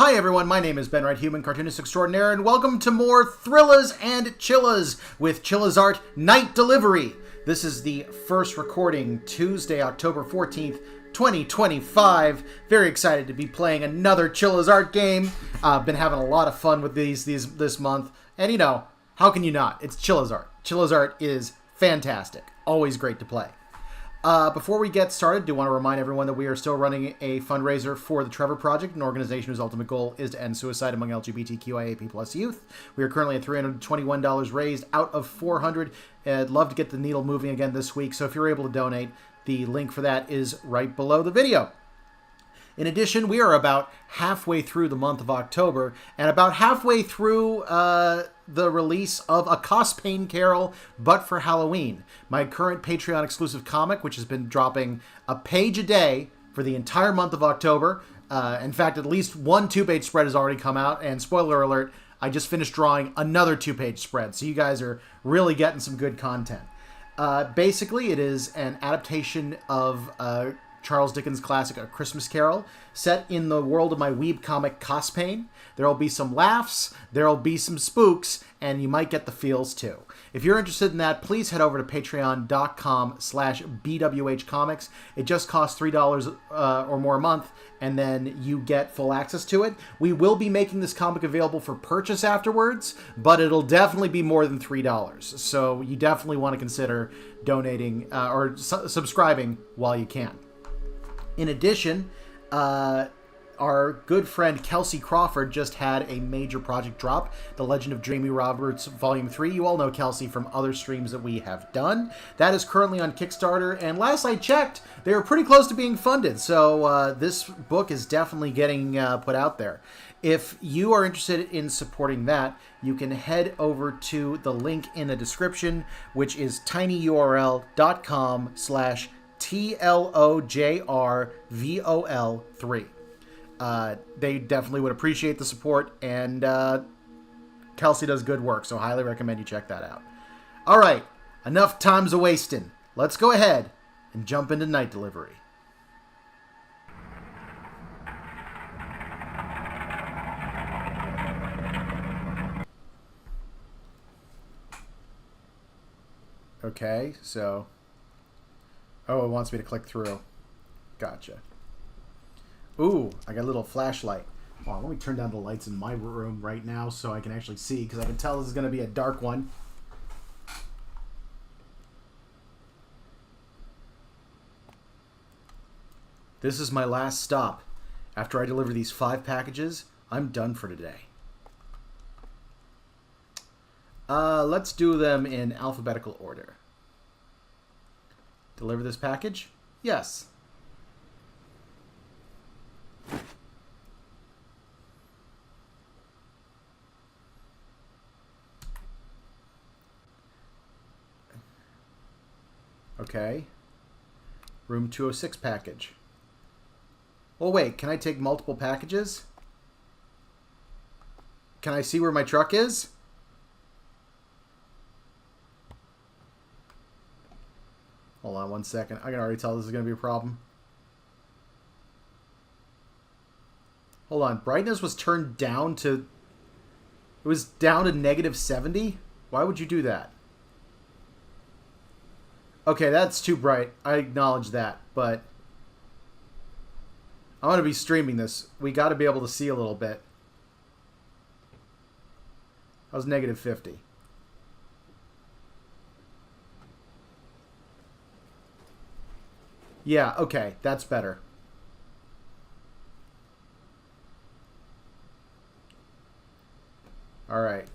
Hi everyone, my name is Ben Wright, Human Cartoonist Extraordinaire, and welcome to more Thrillers and Chillas with CHILLA'S Art Night Delivery. This is the first recording, Tuesday, October 14th, 2025. Very excited to be playing another CHILLA'S Art game. Been having a lot of fun with these this month, and you know, how can you not? It's CHILLA'S Art. CHILLA'S Art is fantastic. Always great to play. Before we get started, I do want to remind everyone that we are still running a fundraiser for the Trevor Project, an organization whose ultimate goal is to end suicide among LGBTQIA+ youth. We are currently at $321 raised out of $400. I'd love to get the needle moving again this week, so if you're able to donate, the link for that is right below the video. In addition, we are about halfway through the month of October, and about halfway through the release of A Cospain Carol, but for Halloween. My current Patreon-exclusive comic, which has been dropping a page a day for the entire month of October. In fact, at least one 2-page spread has already come out, and spoiler alert, I just finished drawing another 2-page spread, so you guys are really getting some good content. Basically, it is an adaptation of Charles Dickens' classic A Christmas Carol, set in the world of my weeb comic Cospain. There'll be some laughs, there'll be some spooks, and you might get the feels too. If you're interested in that, please head over to patreon.com/BWHComics. It just costs $3 or more a month, and then you get full access to it. We will be making this comic available for purchase afterwards, but it'll definitely be more than $3. So you definitely want to consider donating or subscribing while you can. In addition, our good friend Kelsey Crawford just had a major project drop, The Legend of Jamie Roberts Volume 3. You all know Kelsey from other streams that we have done. That is currently on Kickstarter, and last I checked, they were pretty close to being funded, so this book is definitely getting put out there. If you are interested in supporting that, you can head over to the link in the description, which is tinyurl.com/TLOJRVOL3. They definitely would appreciate the support, and Kelsey does good work, so highly recommend you check that out. All right, enough time's a-wasting. Let's go ahead and jump into Night Delivery. Okay, so... Oh, it wants me to click through. Gotcha. Ooh, I got a little flashlight. Hold on, let me turn down the lights in my room right now so I can actually see, because I can tell this is going to be a dark one. This is my last stop. After I deliver these 5 packages, I'm done for today. Let's do them in alphabetical order. Deliver this package? Yes. Okay. Room 206 package. Oh wait, can I take multiple packages? Can I see where my truck is? Hold on 1 second. I can already tell this is going to be a problem. Hold on. Brightness was turned down to... It was down to -70? Why would you do that? Okay, that's too bright. I acknowledge that, but... I want to be streaming this. We got to be able to see a little bit. That was -50. Yeah, okay, that's better. Alright.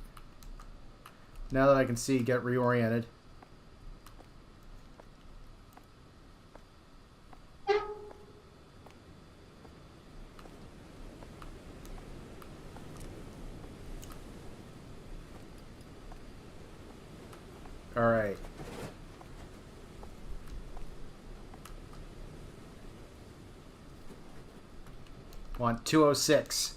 Now that I can see, get reoriented. Alright. Want 206.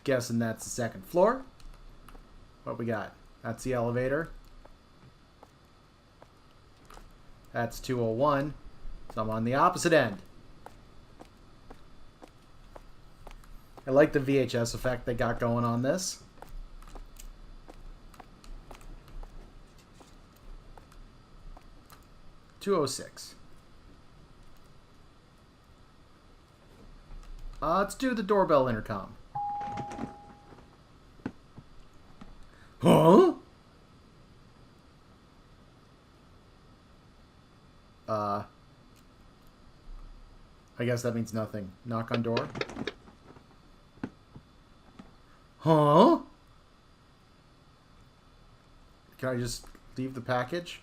Guessing that's the second floor. What we got? That's the elevator. That's 201. So I'm on the opposite end. I like the VHS effect they got going on this. $206. Let's do the doorbell intercom. Huh? I guess that means nothing. Knock on door. Huh? Can I just leave the package?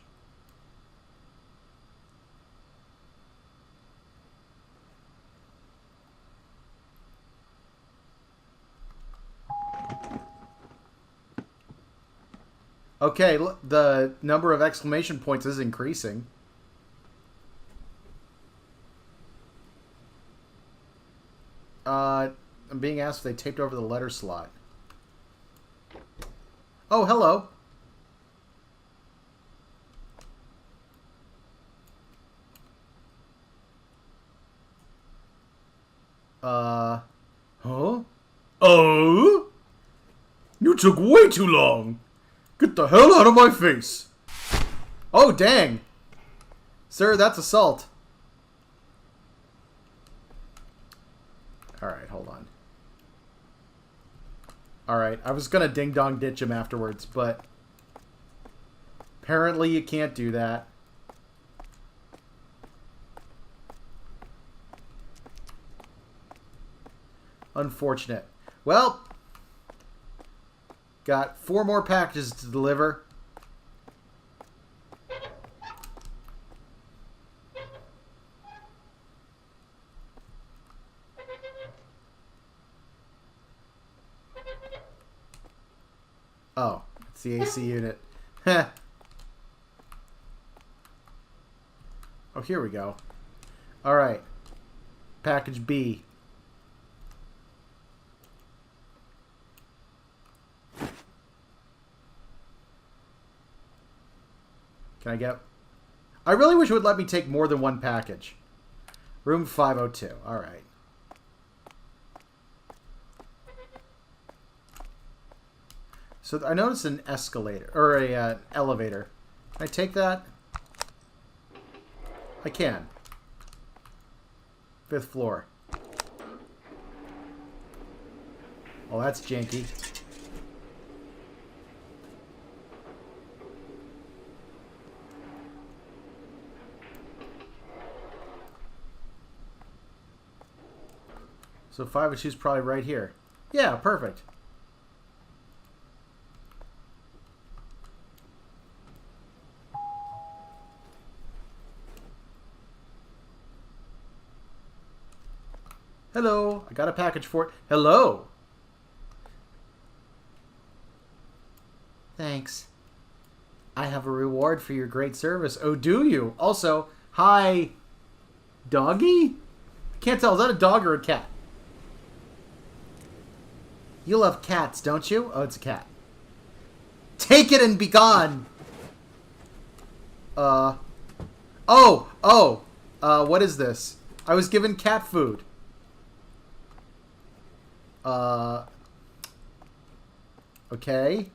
Okay, look, the number of exclamation points is increasing. I'm being asked if they taped over the letter slot. Oh, hello. Huh? Oh? You took way too long. Get the hell out of my face. Oh, dang. Sir, that's assault. Alright, hold on. Alright, I was gonna ding-dong ditch him afterwards, but apparently you can't do that. Unfortunate. Well, got 4 more packages to deliver. Oh, it's the AC unit. Heh. Oh, here we go. Alright. Package B. Can I get... I really wish it would let me take more than one package. Room 502. Alright. So I noticed an escalator, or a elevator. Can I take that? I can. 5th floor. Oh, that's janky. So 502 is probably right here. Yeah, perfect. Hello, I got a package for it. Hello. Thanks. I have a reward for your great service. Oh, do you? Also, hi, doggy? Can't tell. Is that a dog or a cat? You love cats, don't you? Oh, it's a cat. Take it and be gone. What is this? I was given cat food. Okay.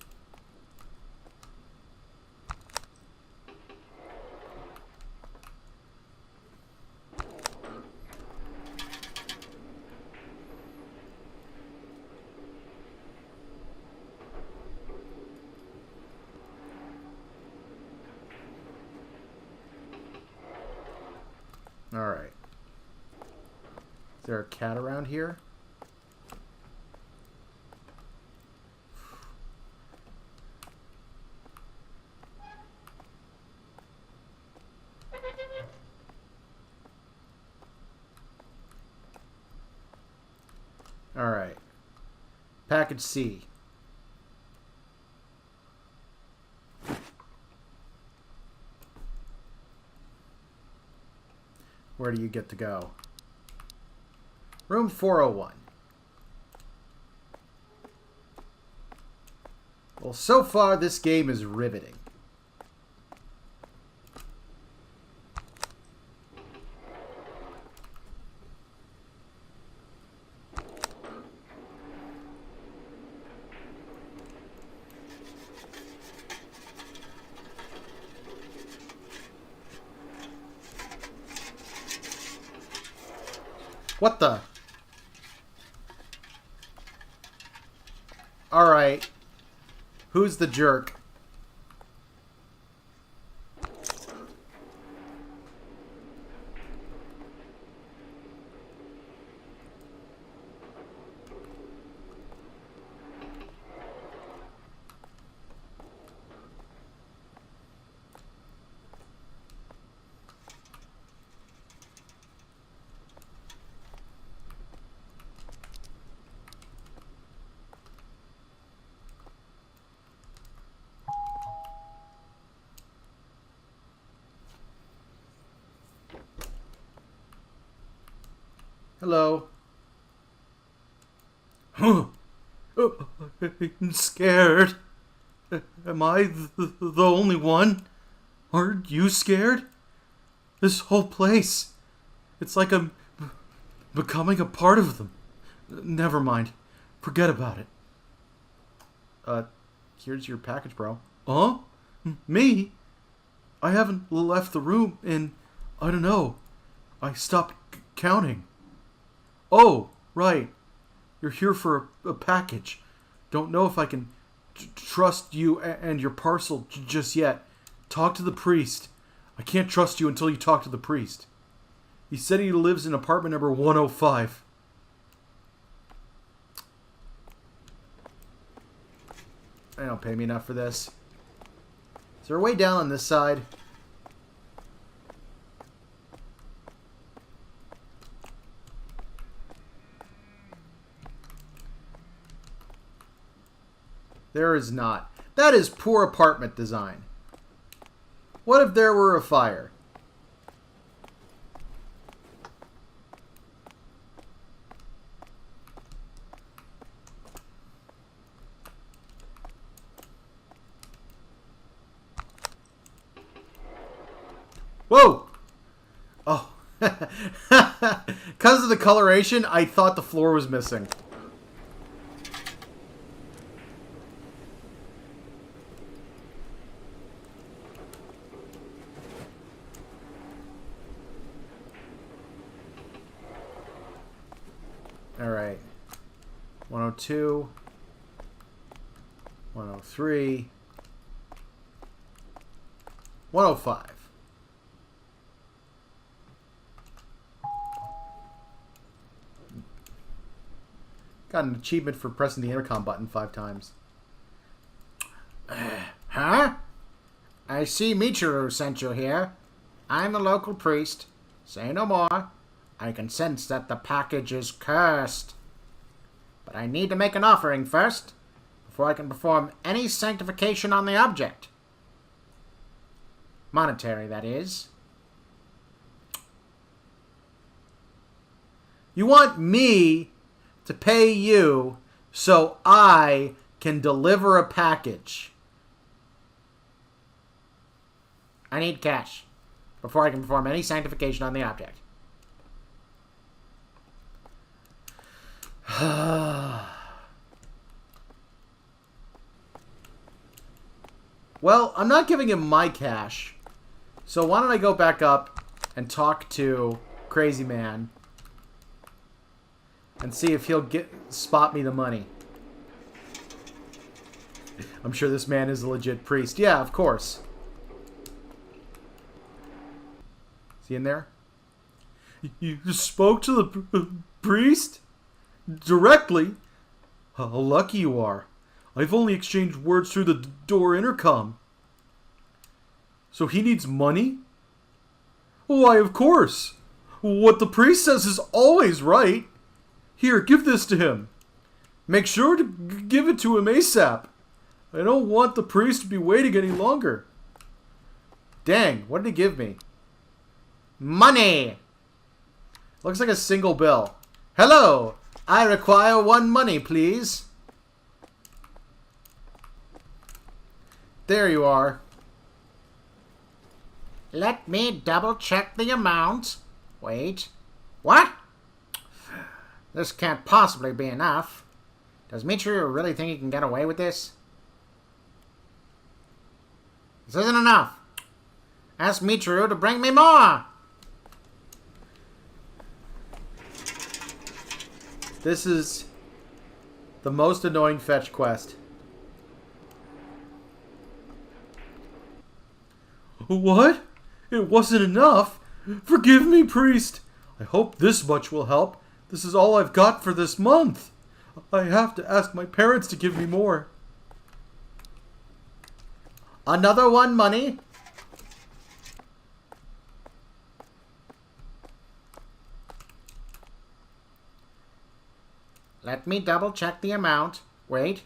All right. Is there a cat around here? All right. Package C. Where do you get to go? Room 401. Well, so far this game is riveting. What the? Alright. Who's the jerk? Hello. Huh. I'm scared. Am I the only one? Aren't you scared? This whole place. It's like I'm becoming a part of them. Never mind. Forget about it. Here's your package, bro. Huh? Me? I haven't left the room in, I don't know. I stopped counting. Oh, right. You're here for a package. Don't know if I can trust you and your parcel just yet. Talk to the priest. I can't trust you until you talk to the priest. He said he lives in apartment number 105. They don't pay me enough for this. Is there a way down on this side? There is not. That is poor apartment design. What if there were a fire? Whoa! Oh. Because of the coloration, I thought the floor was missing. Alright. 102. 103. 105. Got an achievement for pressing the intercom button 5 times. Huh? I see Michiru sent you here. I'm the local priest. Say no more. I can sense that the package is cursed. But I need to make an offering first, before I can perform any sanctification on the object. Monetary, that is. You want me to pay you so I can deliver a package. I need cash before I can perform any sanctification on the object. Well, I'm not giving him my cash. So why don't I go back up and talk to Crazy Man and see if he'll spot me the money. I'm sure this man is a legit priest. Yeah, of course. Is he in there? You spoke to the priest? Directly? How lucky you are. I've only exchanged words through the door intercom. So he needs money? Why, of course. What the priest says is always right. Here, give this to him. Make sure to give it to him ASAP. I don't want the priest to be waiting any longer. Dang, what did he give me? Money! Looks like a single bill. Hello! I require 1 money, please. There you are. Let me double check the amount. Wait. What? This can't possibly be enough. Does Michiru really think he can get away with this? This isn't enough. Ask Michiru to bring me more. This is the most annoying fetch quest. What? It wasn't enough? Forgive me, priest. I hope this much will help. This is all I've got for this month. I have to ask my parents to give me more. Another one, money? Let me double check the amount. Wait.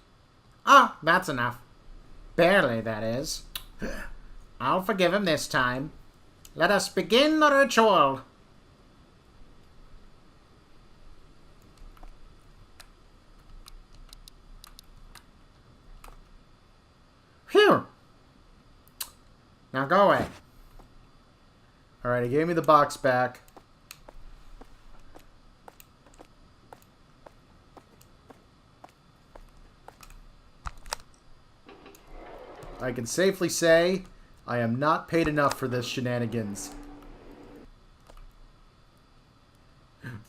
Ah, that's enough. Barely, that is. I'll forgive him this time. Let us begin the ritual. Phew. Now go away. Alright, he gave me the box back. I can safely say I am not paid enough for this shenanigans.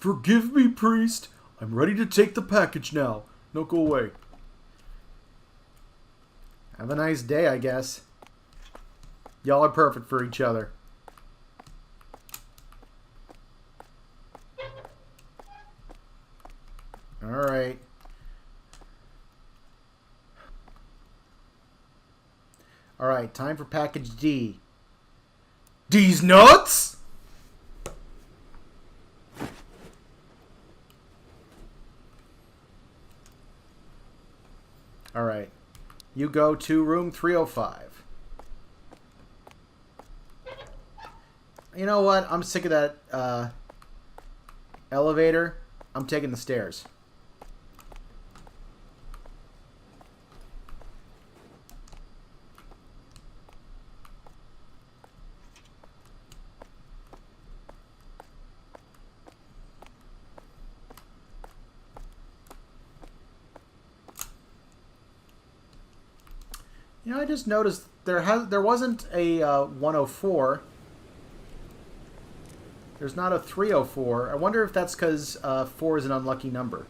Forgive me, priest. I'm ready to take the package now. No, go away. Have a nice day, I guess. Y'all are perfect for each other. Alright. Alright, time for package D. D's nuts? Alright. You go to room 305. You know what? I'm sick of that elevator. I'm taking the stairs. You know, I just noticed there wasn't a 104. There's not a 304. I wonder if that's because 4 is an unlucky number.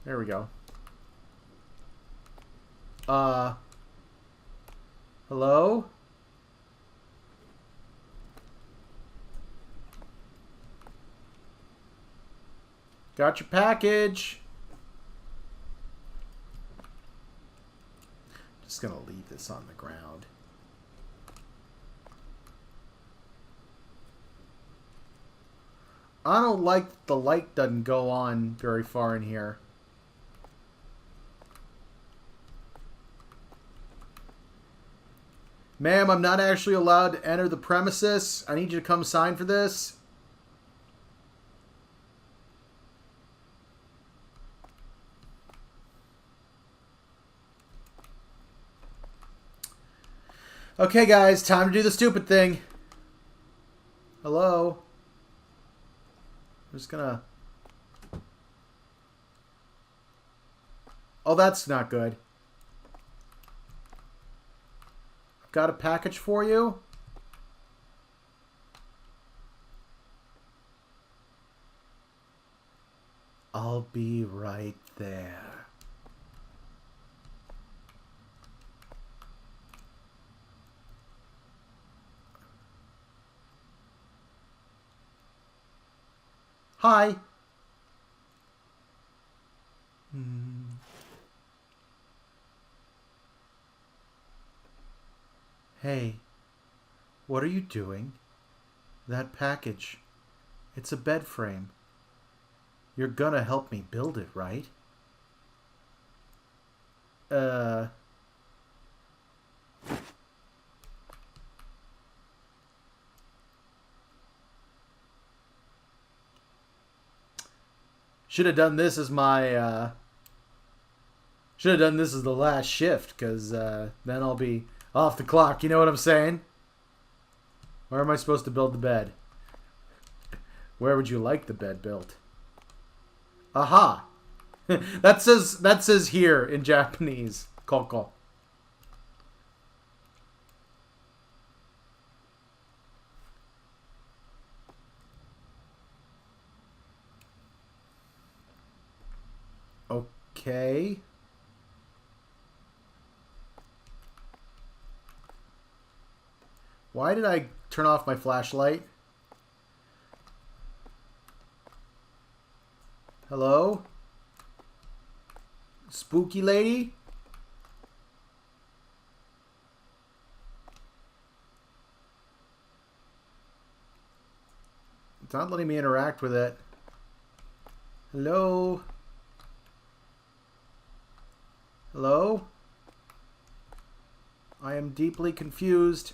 There we go. Hello? Got your package. Just gonna leave this on the ground. I don't like the light doesn't go on very far in here. Ma'am, I'm not actually allowed to enter the premises. I need you to come sign for this. Okay, guys, time to do the stupid thing. Hello? I'm just gonna... Oh, that's not good. I've got a package for you. I'll be right there. Hi. Hey, what are you doing? That package. It's a bed frame. You're gonna help me build it, right? Should have done this as my, should have done this as the last shift, because then I'll be off the clock. You know what I'm saying? Where am I supposed to build the bed? Where would you like the bed built? Aha! That says here in Japanese. Koko. Okay. Why did I turn off my flashlight? Hello? Spooky lady? It's not letting me interact with it. Hello? Hello? I am deeply confused.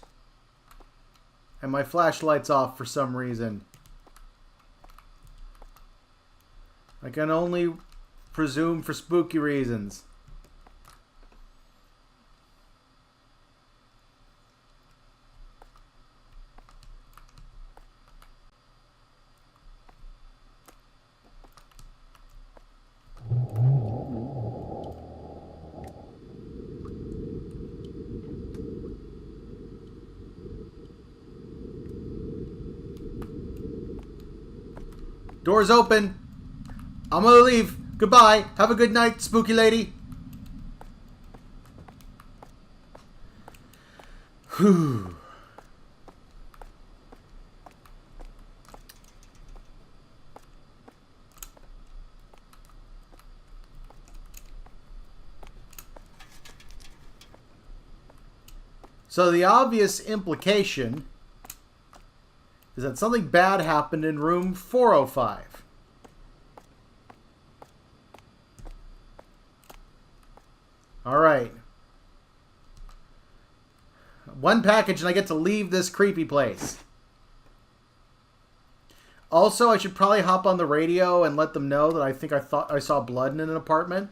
And my flashlight's off for some reason. I can only presume for spooky reasons. Door's open. I'm gonna leave. Goodbye. Have a good night, spooky lady. Whew. So the obvious implication is that something bad happened in room 405. All right. One package and I get to leave this creepy place. Also, I should probably hop on the radio and let them know that I thought I saw blood in an apartment.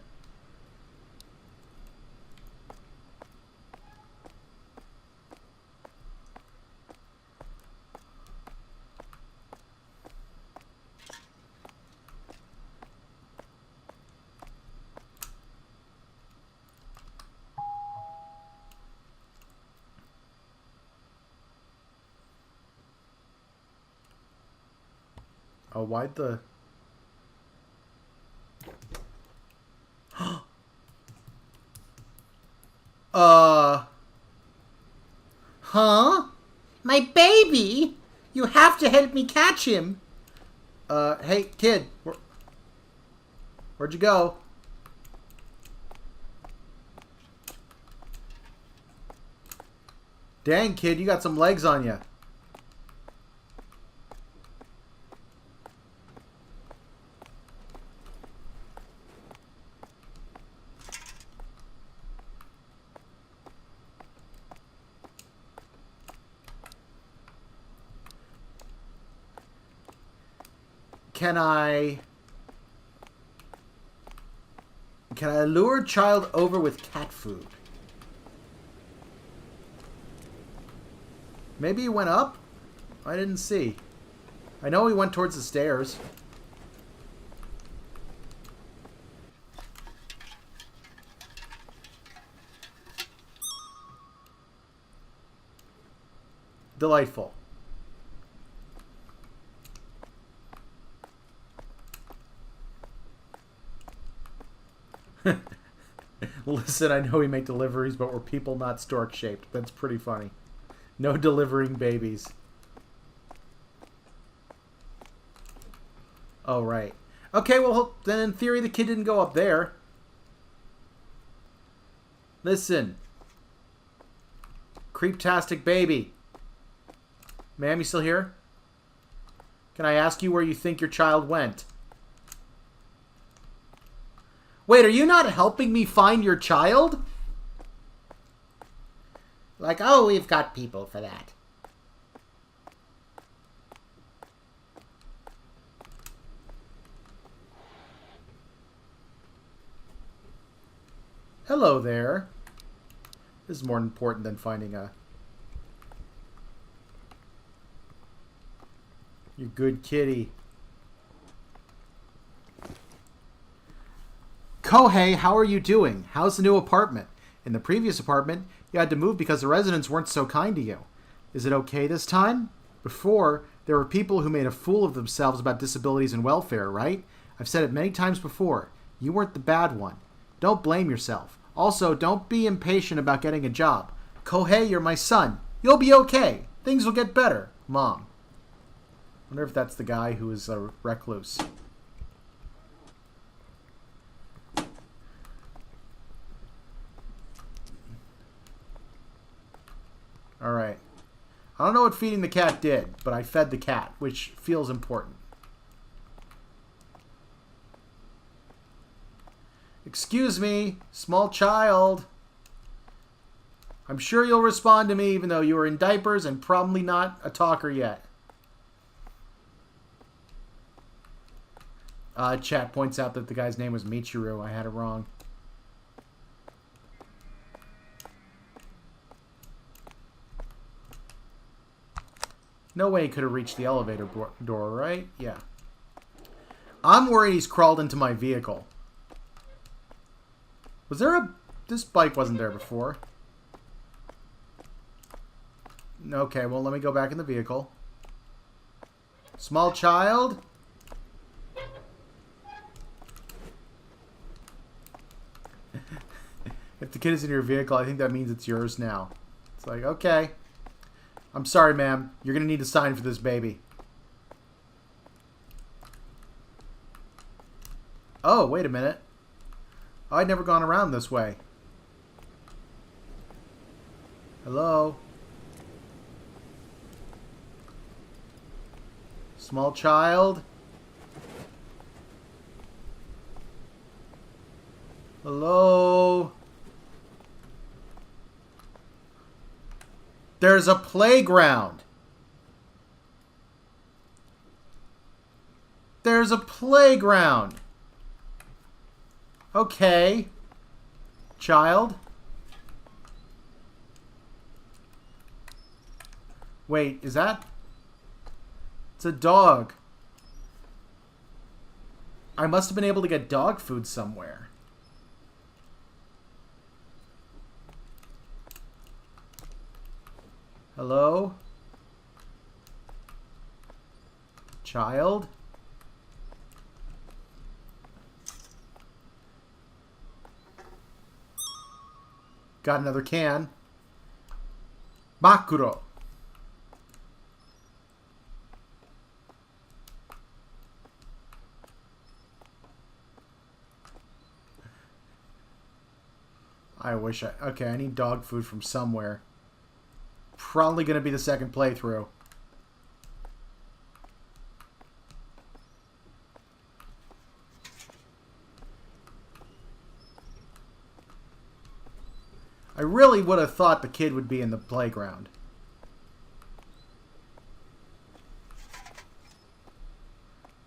Oh, why'd the... Huh? My baby? You have to help me catch him. Hey, kid. Where'd you go? Dang, kid, you got some legs on you. Can I lure a child over with cat food? Maybe he went up? I didn't see. I know he went towards the stairs. Delightful. Listen, I know we make deliveries, but we're people not stork-shaped. That's pretty funny. No delivering babies. Oh, right. Okay, well, then in theory the kid didn't go up there. Listen. Creeptastic baby. Ma'am, you still here? Can I ask you where you think your child went? Wait, are you not helping me find your child? Like, oh, we've got people for that. Hello there. This is more important than finding a... You good kitty. Kohei, how are you doing? How's the new apartment? In the previous apartment, you had to move because the residents weren't so kind to you. Is it okay this time? Before, there were people who made a fool of themselves about disabilities and welfare, right? I've said it many times before. You weren't the bad one. Don't blame yourself. Also, don't be impatient about getting a job. Kohei, you're my son. You'll be okay. Things will get better. Mom. Wonder if that's the guy who is a recluse. Alright. I don't know what feeding the cat did, but I fed the cat, which feels important. Excuse me, small child. I'm sure you'll respond to me even though you are in diapers and probably not a talker yet. Chat points out that the guy's name was Michiru. I had it wrong. No way he could have reached the elevator door, right? Yeah. I'm worried he's crawled into my vehicle. Was there a... This bike wasn't there before. Okay, well, let me go back in the vehicle. Small child? If the kid is in your vehicle, I think that means it's yours now. It's like, okay. I'm sorry, ma'am. You're going to need to sign for this baby. Oh, wait a minute. I'd never gone around this way. Hello? Small child? Hello? There's a playground. There's a playground. Okay. Child? Wait, is that... It's a dog. I must have been able to get dog food somewhere. Hello? Child? Got another can. Makuro. I wish I... Okay, I need dog food from somewhere. Probably going to be the second playthrough. I really would have thought the kid would be in the playground.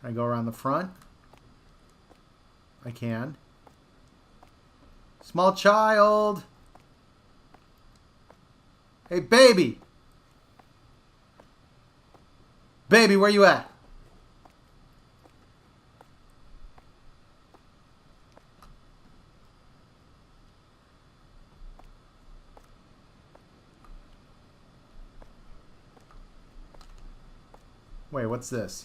Can I go around the front? I can. Small child! Hey, baby! Baby, where you at? Wait, what's this?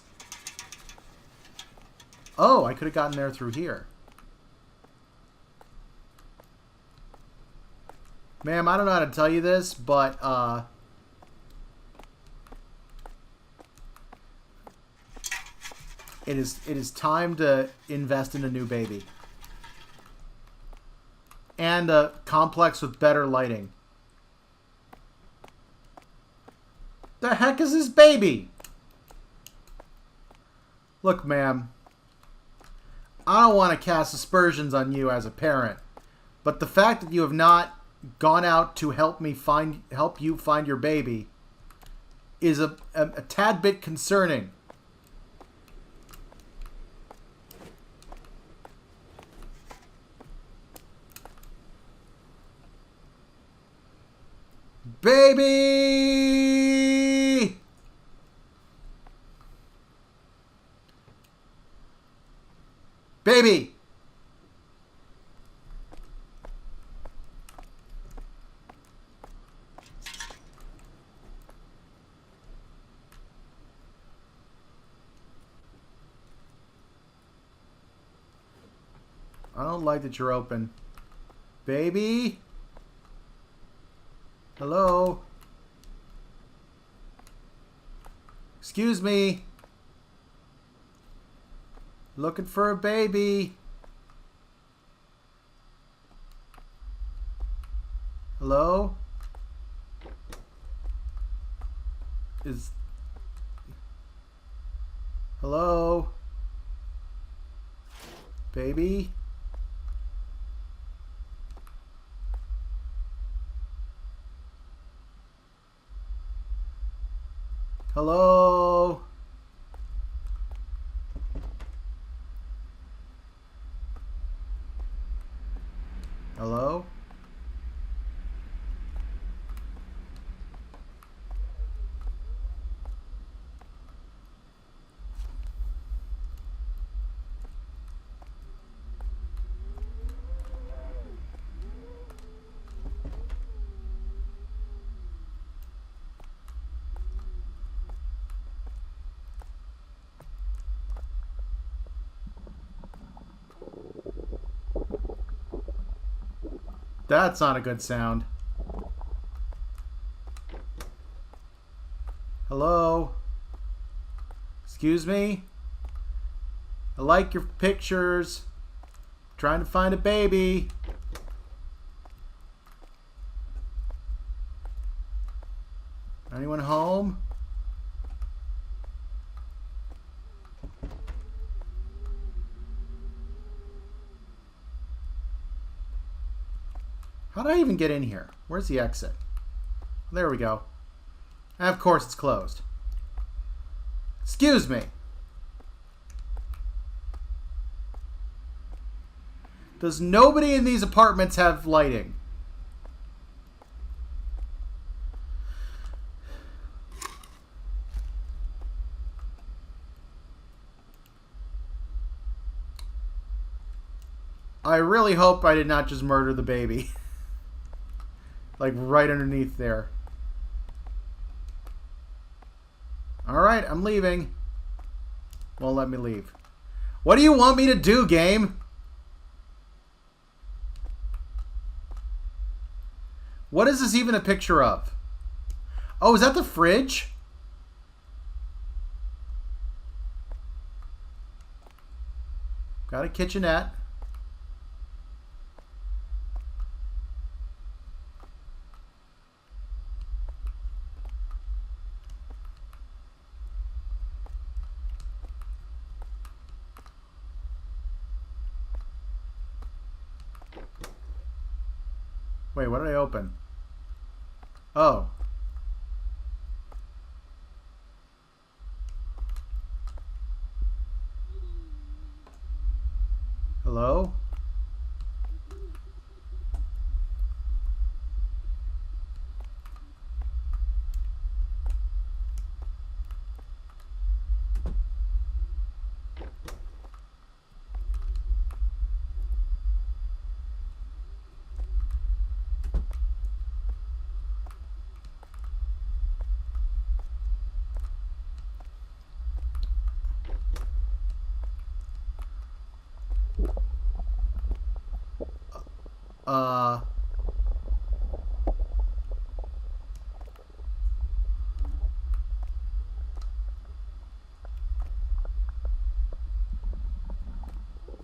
Oh, I could have gotten there through here. Ma'am, I don't know how to tell you this, but, it is time to invest in a new baby. And a complex with better lighting. The heck is this baby? Look, ma'am. I don't want to cast aspersions on you as a parent, but the fact that you have not gone out to help you find your baby is a tad bit concerning. Baby! Baby! I don't like that you're open. Baby? Hello? Excuse me. Looking for a baby. Hello? Hello? Baby? Hello? Hello? That's not a good sound. Hello? Excuse me? I like your pictures. Trying to find a baby. Anyone home? How did I even get in here? Where's the exit? There we go. And of course it's closed. Excuse me. Does nobody in these apartments have lighting? I really hope I did not just murder the baby. Like right underneath there. Alright, I'm leaving. Won't let me leave. What do you want me to do, game? What is this even a picture of? Oh, is that the fridge? Got a kitchenette. Wait, what did I open? Oh. Hello?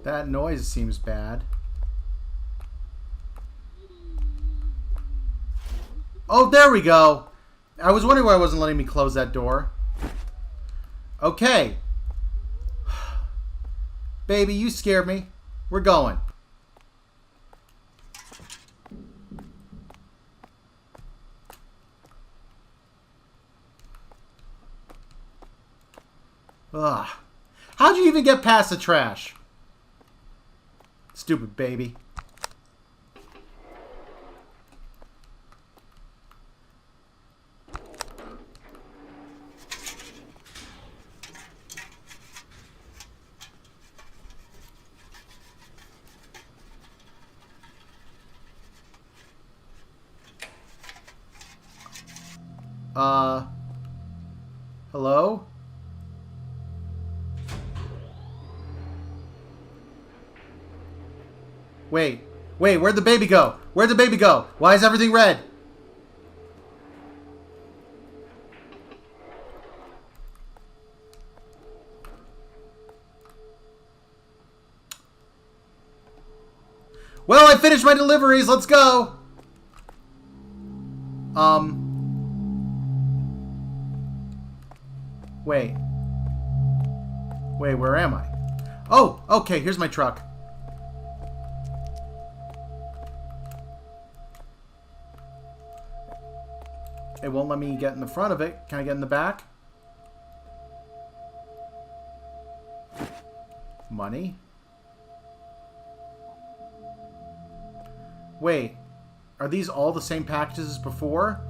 That noise seems bad. Oh, there we go. I was wondering why it wasn't letting me close that door. Okay. Baby, you scared me. We're going. Ugh. How'd you even get past the trash? Stupid baby. Hello? Wait. Wait, where'd the baby go? Where'd the baby go? Why is everything red? Well, I finished my deliveries. Let's go. Wait. Wait, where am I? Oh, okay, here's my truck. It won't let me get in the front of it. Can I get in the back? Money? Wait, are these all the same packages as before?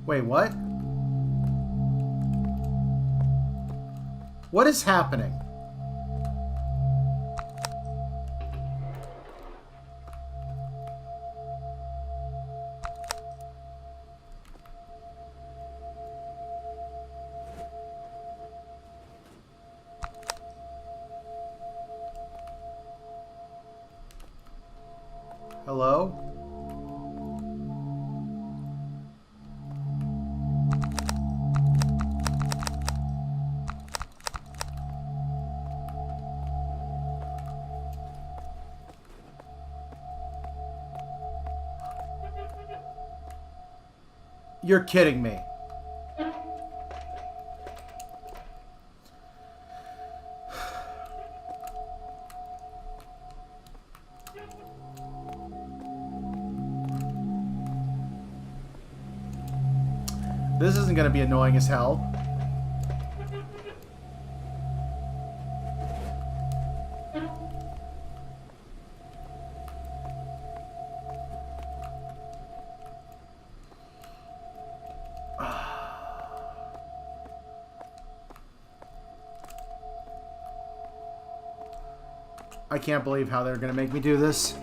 Wait, what? What is happening? Hello? You're kidding me. This isn't going to be annoying as hell. I can't believe how they're going to make me do this.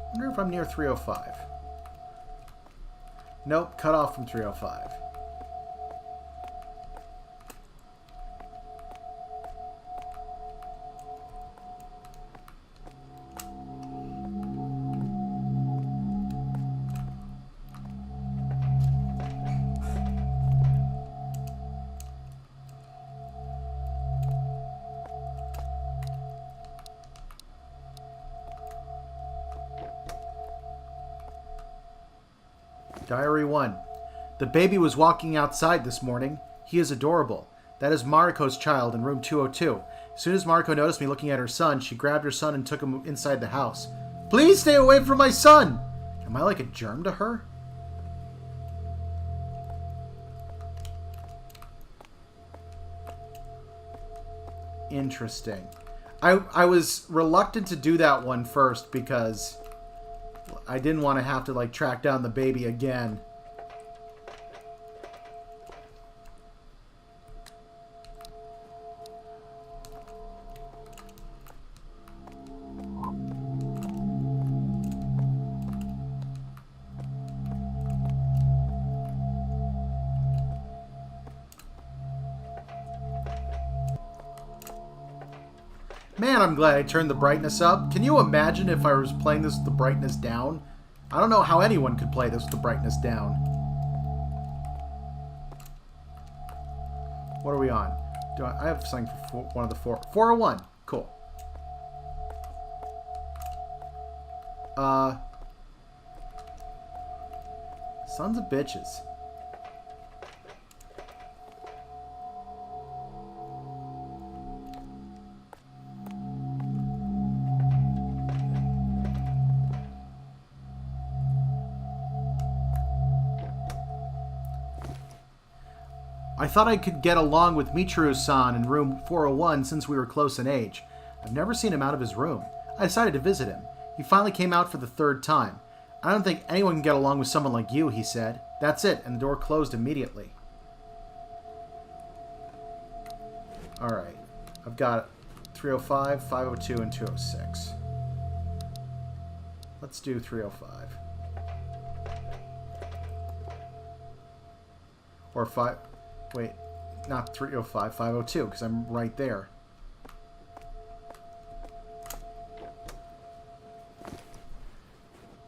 I wonder if I'm near 305. Nope, cut off from 305. Diary 1. The baby was walking outside this morning. He is adorable. That is Mariko's child in room 202. As soon as Mariko noticed me looking at her son, she grabbed her son and took him inside the house. Please stay away from my son! Am I like a germ to her? Interesting. I was reluctant to do that one first because I didn't want to have to, like, track down the baby again. Man, I'm glad I turned the brightness up. Can you imagine if I was playing this with the brightness down? I don't know how anyone could play this with the brightness down. What are we on? Do I have something for one of the four? 401. Cool. Sons of bitches. I thought I could get along with Michiru-san in room 401 since we were close in age. I've never seen him out of his room. I decided to visit him. He finally came out for the 3rd time. I don't think anyone can get along with someone like you, he said. That's it, and the door closed immediately. Alright. I've got 305, 502, and 206. Let's do 305. Or 5... Wait, not 305, 502, because I'm right there.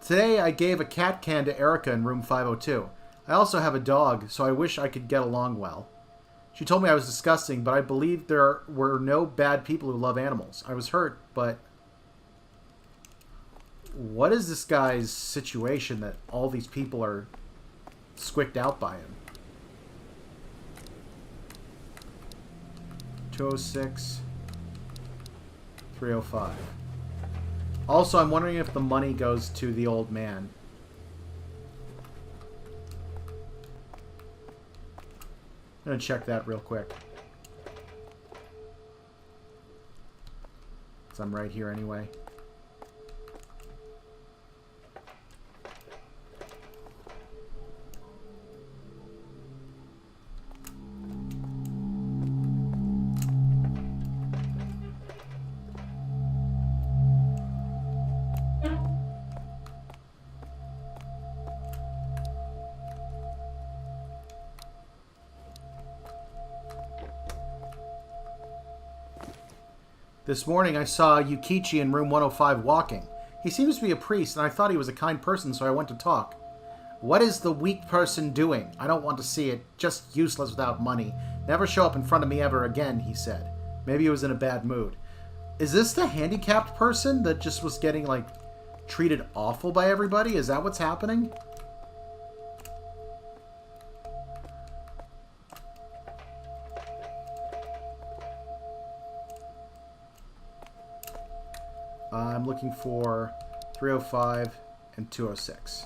Today I gave a cat can to Erica in room 502. I also have a dog, so I wish I could get along well. She told me I was disgusting, but I believe there were no bad people who love animals. I was hurt, but... What is this guy's situation that all these people are squicked out by him? 206, 305. Also, I'm wondering if the money goes to the old man. I'm going to check that real quick. Because I'm right here anyway. This morning I saw Yukichi in room 105 walking. He seems to be a priest, and I thought he was a kind person, so I went to talk. What is the weak person doing? I don't want to see it. Just useless without money. Never show up in front of me ever again, he said. Maybe he was in a bad mood. Is this the handicapped person that just was getting, like, treated awful by everybody? Is that what's happening? I'm looking for 305 and 206.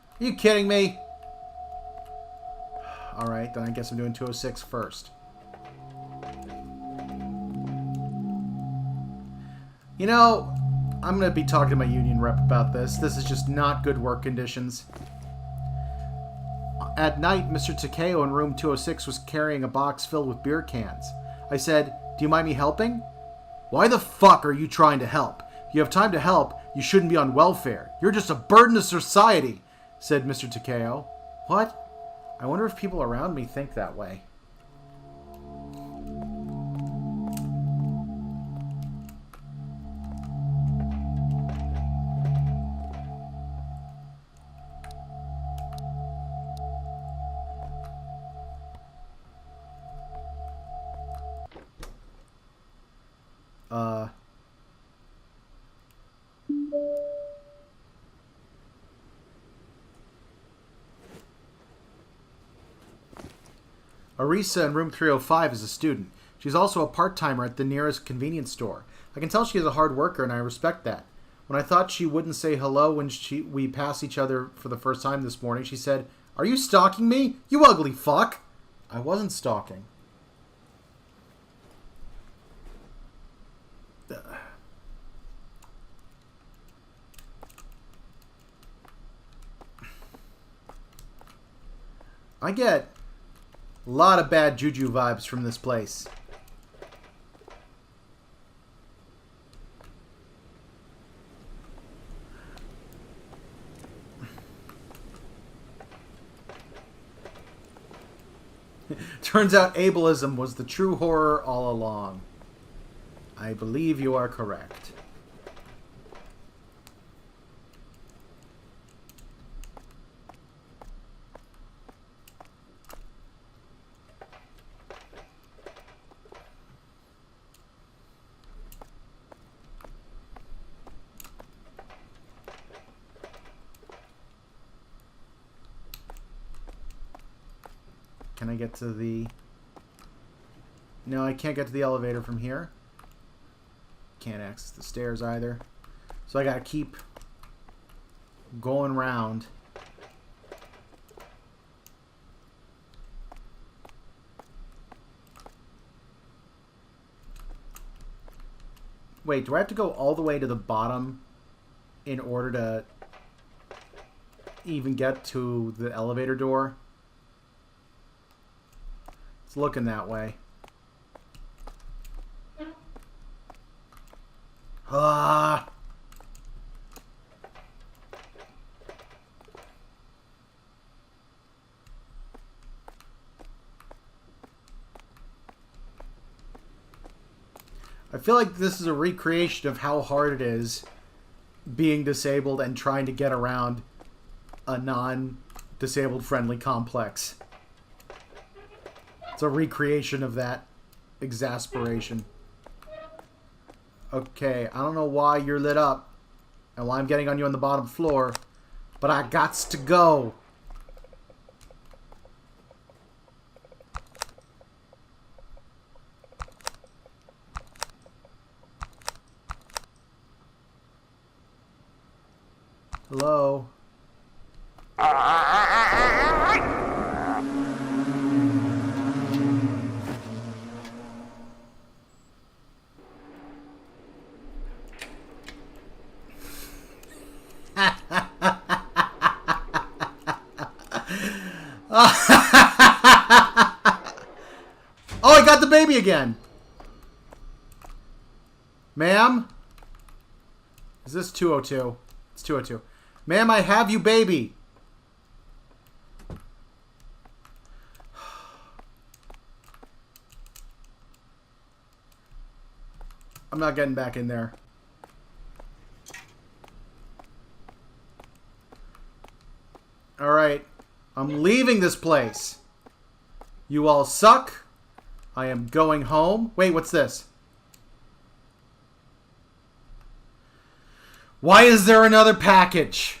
Are you kidding me? Alright, then I guess I'm doing 206 first. You know, I'm going to be talking to my union rep about this. This is just not good work conditions. At night, Mr. Takeo in room 206 was carrying a box filled with beer cans. I said, "Do you mind me helping?" "Why the fuck are you trying to help? If you have time to help, you shouldn't be on welfare. You're just a burden to society," said Mr. Takeo. What? I wonder if people around me think that way. Arisa in room 305 is a student. She's also a part-timer at the nearest convenience store. I can tell she is a hard worker, and I respect that. When I thought she wouldn't say hello when we passed each other for the first time this morning, she said, "Are you stalking me? You ugly fuck!" I wasn't stalking. I get a lot of bad juju vibes from this place. Turns out ableism was the true horror all along. I believe you are correct. Can I get to the... No, I can't get to the elevator from here. Can't access the stairs either. So I gotta keep going round. Wait, do I have to go all the way to the bottom in order to even get to the elevator door? It's looking that way. Ah! I feel like this is a recreation of how hard it is being disabled and trying to get around a non-disabled friendly complex. It's a recreation of that exasperation. Okay, I don't know why you're lit up and why I'm getting on you on the bottom floor, but I gots to go. Hello? Oh, I got the baby again. Ma'am? Is this 202? It's 202. Ma'am, I have you, baby. I'm not getting back in there. Alright. I'm leaving this place. You all suck. I am going home. Wait, what's this? Why is there another package?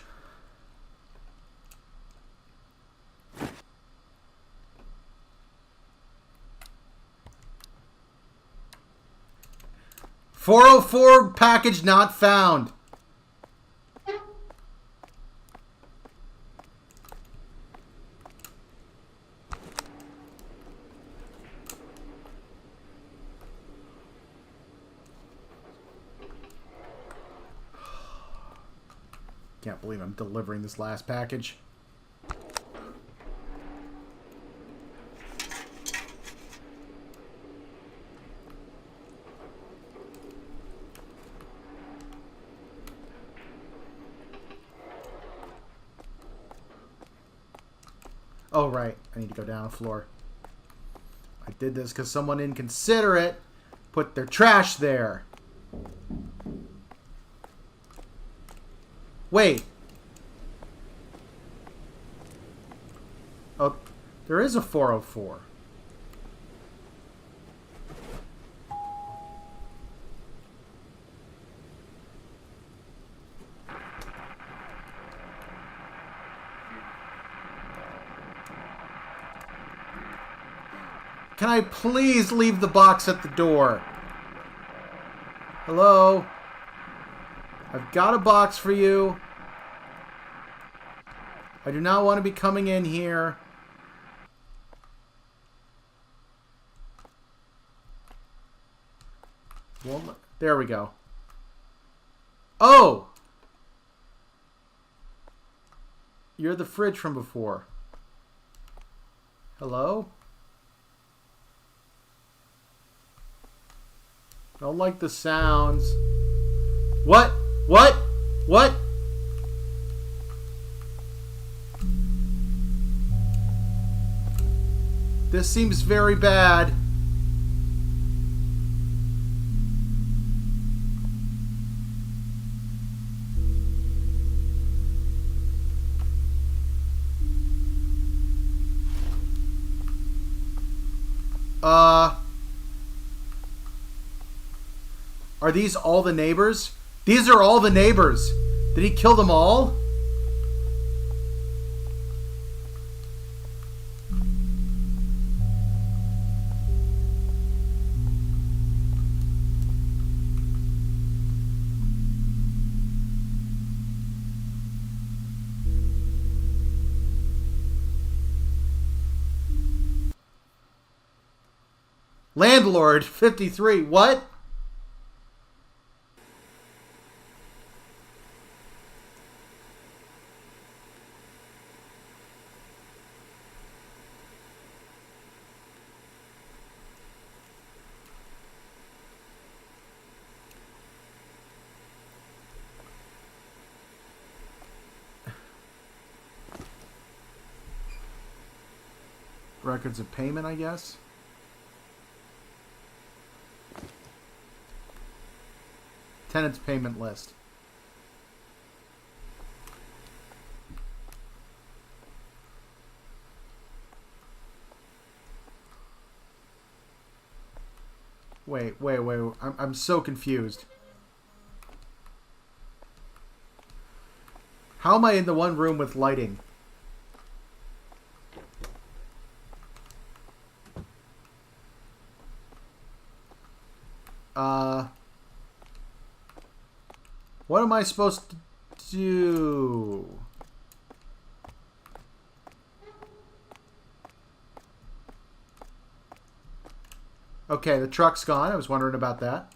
$404 package not found. Can't believe I'm delivering this last package. Oh, right. I need to go down a floor. I did this because someone inconsiderate put their trash there. Wait. Oh, there is a 404. Can I please leave the box at the door? Hello? I've got a box for you. I do not want to be coming in here. Well, there we go. Oh! You're the fridge from before. Hello? Don't like the sounds. What? What? What? This seems very bad. Are these all the neighbors? These are all the neighbors. Did he kill them all? Landlord 53. What? Records of payment, I guess. Tenant's payment list. Wait. I'm so confused. How am I in the one room with lighting? What am I supposed to do? Okay, the truck's gone. I was wondering about that.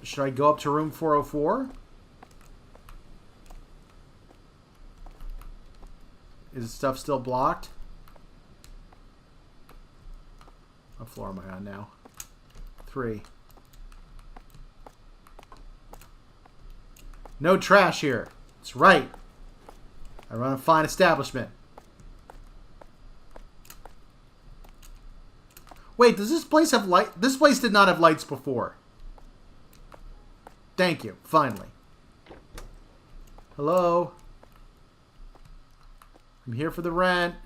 Should I go up to room 404? Is stuff still blocked? What floor am I on now? 3. No trash here. That's right. I run a fine establishment. Wait, does this place have light? This place did not have lights before. Thank you. Finally. Hello? I'm here for the rent.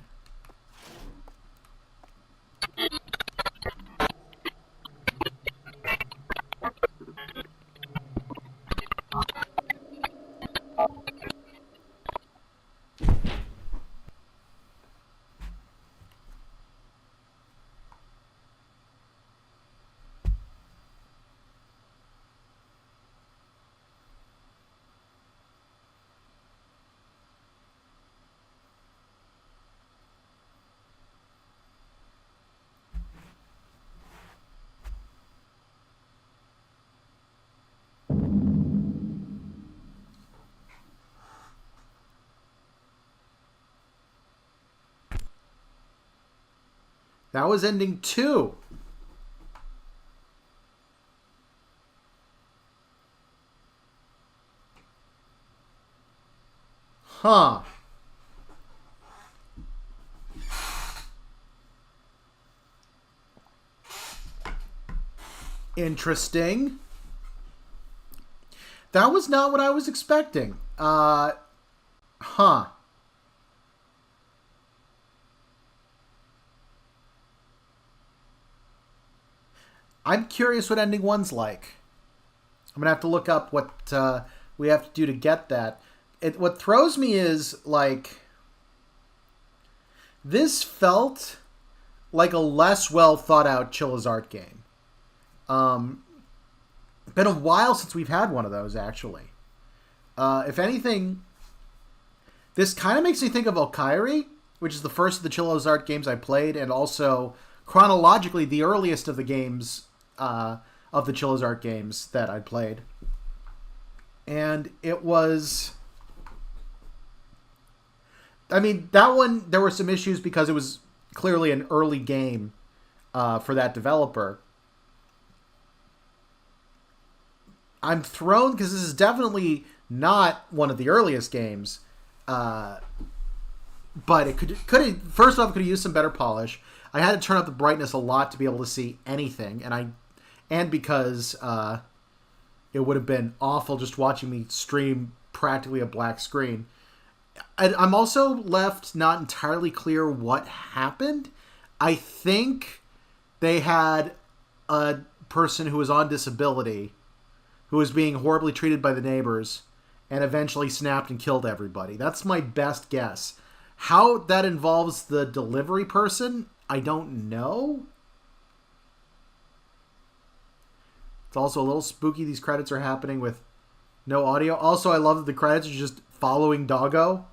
That was ending 2. Huh. Interesting. That was not what I was expecting. Huh. I'm curious what ending 1's like. I'm going to have to look up what we have to do to get that. What throws me is, like, this felt like a less well thought out Chilla's Art game. Been a while since we've had one of those, actually. If anything, this kind of makes me think of Okairi, which is the first of the Chilla's Art games I played, and also chronologically the earliest of the games of the Chilla's Art games that I played. And it was... I mean, that one, there were some issues because it was clearly an early game for that developer. I'm thrown because this is definitely not one of the earliest games. But it could have, first off, could have used some better polish. I had to turn up the brightness a lot to be able to see anything, and because it would have been awful just watching me stream practically a black screen. I'm also left not entirely clear what happened. I think they had a person who was on disability who was being horribly treated by the neighbors and eventually snapped and killed everybody. That's my best guess. How that involves the delivery person, I don't know. It's also a little spooky these credits are happening with no audio. Also, I love that the credits are just following Doggo.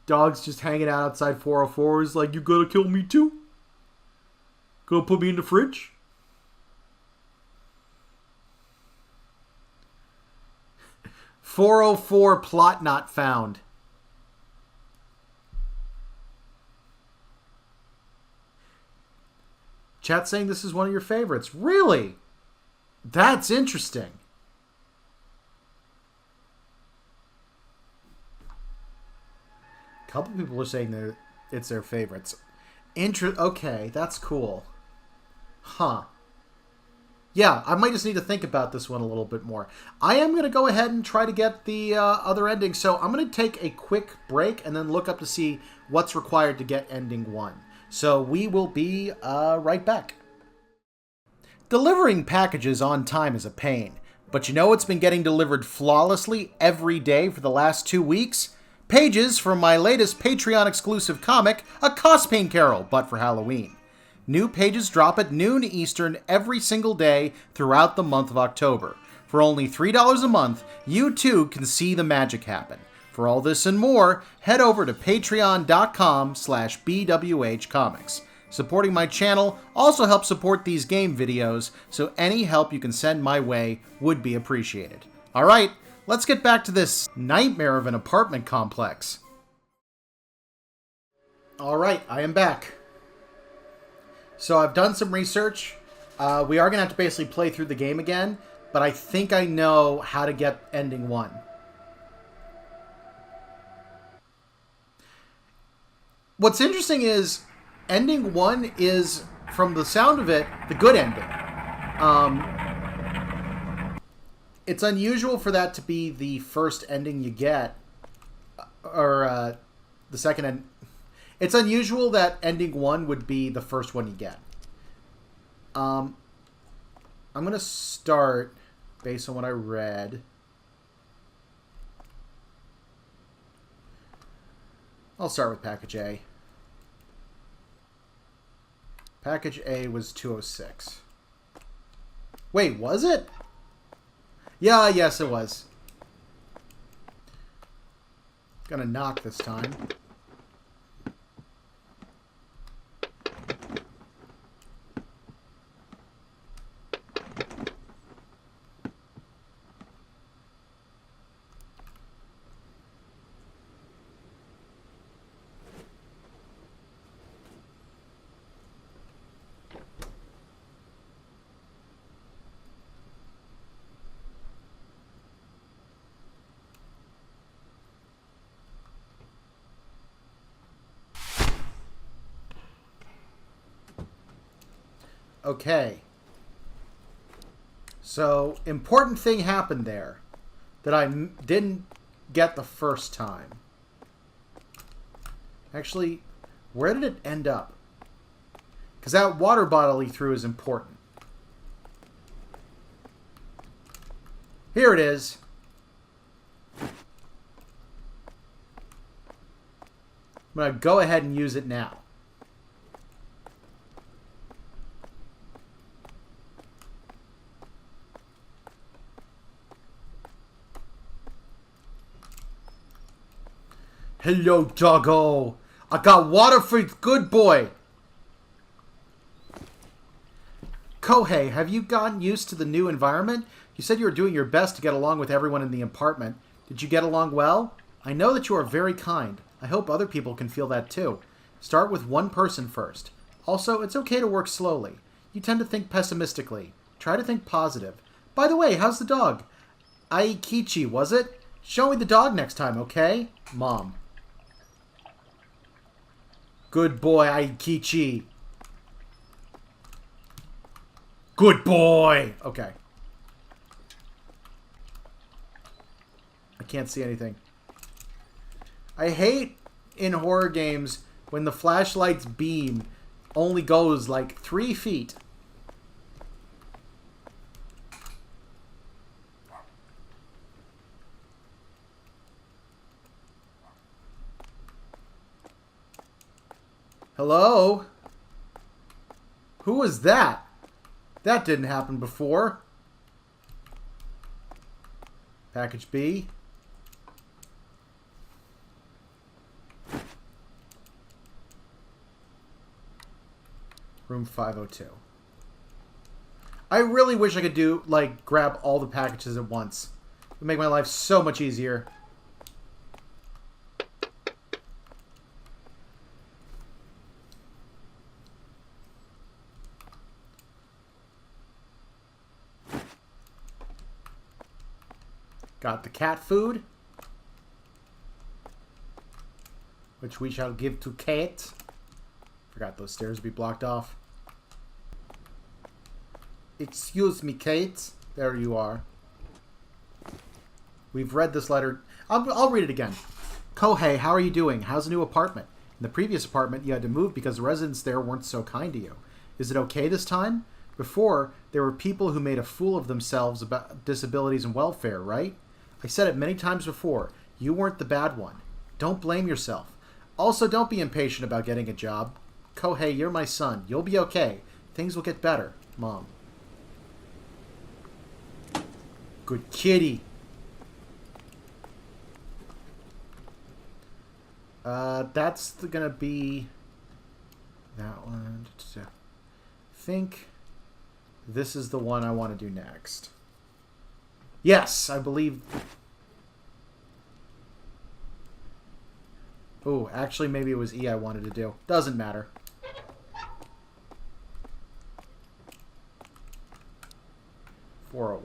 Dog's just hanging out outside 404. Is like, you gonna kill me too? Gonna put me in the fridge? "404 plot not found." Chat saying this is one of your favorites. Really? That's interesting. A couple people are saying it's their favorites. Okay, that's cool. Huh. Yeah, I might just need to think about this one a little bit more. I am going to go ahead and try to get the other ending. So I'm going to take a quick break and then look up to see what's required to get ending 1. So we will be right back. Delivering packages on time is a pain, but you know it's been getting delivered flawlessly every day for the last 2 weeks? Pages from my latest Patreon-exclusive comic, A Cost Pain Carol, but for Halloween. New pages drop at noon Eastern every single day throughout the month of October. For only $3 a month, you too can see the magic happen. For all this and more, head over to patreon.com/BWHComics. Supporting my channel also helps support these game videos, so any help you can send my way would be appreciated. Alright, let's get back to this nightmare of an apartment complex. Alright, I am back. So I've done some research. We are going to have to basically play through the game again, but I think I know how to get ending 1. What's interesting is ending 1 is, from the sound of it, the good ending. It's unusual for that to be the first ending you get, or the second end. It's unusual that ending 1 would be the first one you get. I'm going to start based on what I read. I'll start with Package A. Package A was 206. Wait, was it? Yeah, yes it was. Gonna knock this time. Okay. So, important thing happened there that I didn't get the first time. Actually, where did it end up? Because that water bottle he threw is important. Here it is. I'm going to go ahead and use it now. Hello, doggo. I got water for you, good boy. Kohei, have you gotten used to the new environment? You said you were doing your best to get along with everyone in the apartment. Did you get along well? I know that you are very kind. I hope other people can feel that too. Start with one person first. Also, it's okay to work slowly. You tend to think pessimistically. Try to think positive. By the way, how's the dog? Aikichi, was it? Show me the dog next time, okay? Mom. Good boy, Aikichi. Good boy! Okay. I can't see anything. I hate in horror games when the flashlight's beam only goes like 3 feet. Hello? Who was that? That didn't happen before. Package B. Room 502. I really wish I could do, like, grab all the packages at once. It would make my life so much easier. Got the cat food, which we shall give to Kate. Forgot those stairs would be blocked off. Excuse me, Kate. There you are. We've read this letter. I'll read it again. Kohei, how are you doing? How's the new apartment? In the previous apartment, you had to move because the residents there weren't so kind to you. Is it okay this time? Before, there were people who made a fool of themselves about disabilities and welfare, right? I said it many times before. You weren't the bad one. Don't blame yourself. Also, don't be impatient about getting a job. Kohei, you're my son. You'll be okay. Things will get better, Mom. Good kitty. That's gonna be that one. I think this is the one I want to do next. Yes, I believe. Oh, actually, maybe it was E I wanted to do. Doesn't matter. $401.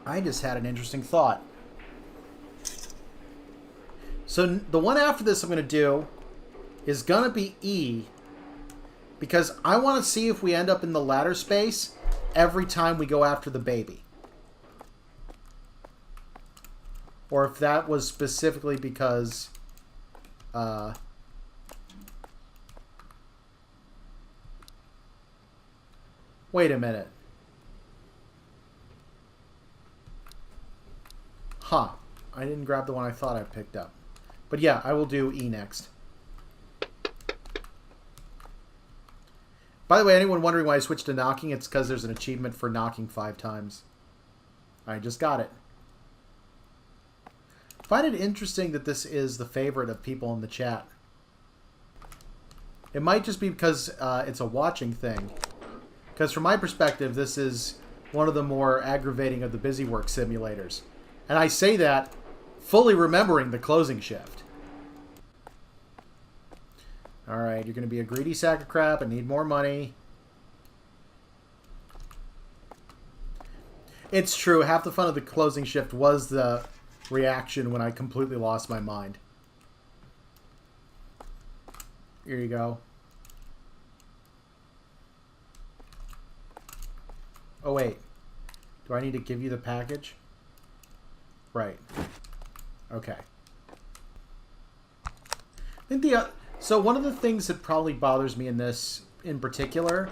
I just had an interesting thought. So the one after this I'm going to do is going to be E, because I want to see if we end up in the ladder space every time we go after the baby. Or if that was specifically because... wait a minute. Huh. I didn't grab the one I thought I picked up. But yeah, I will do E next. By the way, anyone wondering why I switched to knocking, it's because there's an achievement for knocking 5 times. I just got it. I find it interesting that this is the favorite of people in the chat. It might just be because it's a watching thing. Because from my perspective, this is one of the more aggravating of the busy work simulators. And I say that fully remembering the closing shift. Alright, you're going to be a greedy sack of crap and need more money. It's true, half the fun of the closing shift was the reaction when I completely lost my mind. Here you go. Oh wait, do I need to give you the package? Right. Okay. I think so one of the things that probably bothers me in this in particular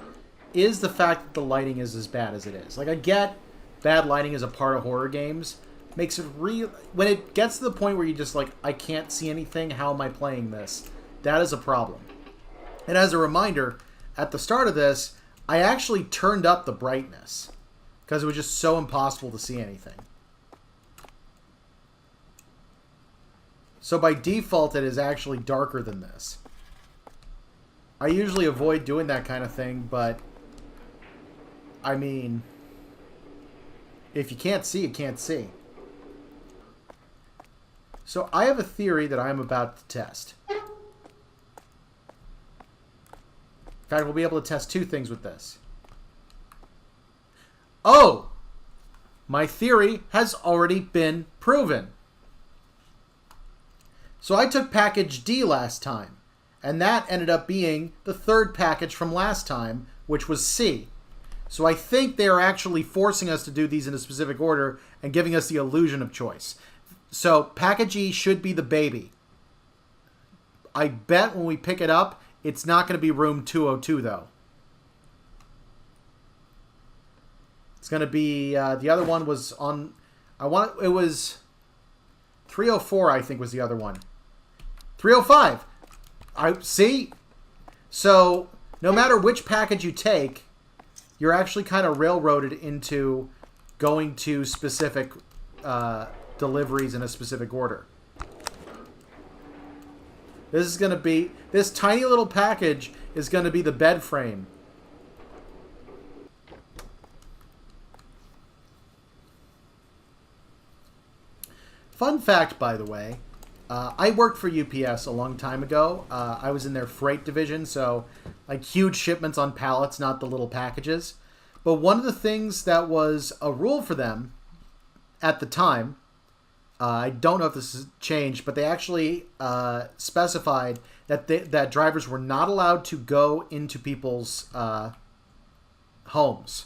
is the fact that the lighting is as bad as it is. Like, I get bad lighting as a part of horror games. Makes it real. When it gets to the point where you just like, I can't see anything, how am I playing this? That is a problem. And as a reminder, at the start of this, I actually turned up the brightness because it was just so impossible to see anything. So by default, it is actually darker than this. I usually avoid doing that kind of thing, but I mean, if you can't see, you can't see. So I have a theory that I'm about to test. In fact, we'll be able to test 2 things with this. Oh! My theory has already been proven. So I took package D last time, and that ended up being the 3rd package from last time, which was C. So I think they are actually forcing us to do these in a specific order and giving us the illusion of choice. So package E should be the baby. I bet when we pick it up, it's not going to be room 202, though. It's going to be, the other one was on, it was 304, I think was the other one. 305. See? So, no matter which package you take, you're actually kind of railroaded into going to specific deliveries in a specific order. This is going to be... This tiny little package is going to be the bed frame. Fun fact, by the way, I worked for UPS a long time ago. I was in their freight division, so like huge shipments on pallets, not the little packages. But one of the things that was a rule for them at the time, I don't know if this has changed, but they actually specified that that drivers were not allowed to go into people's homes.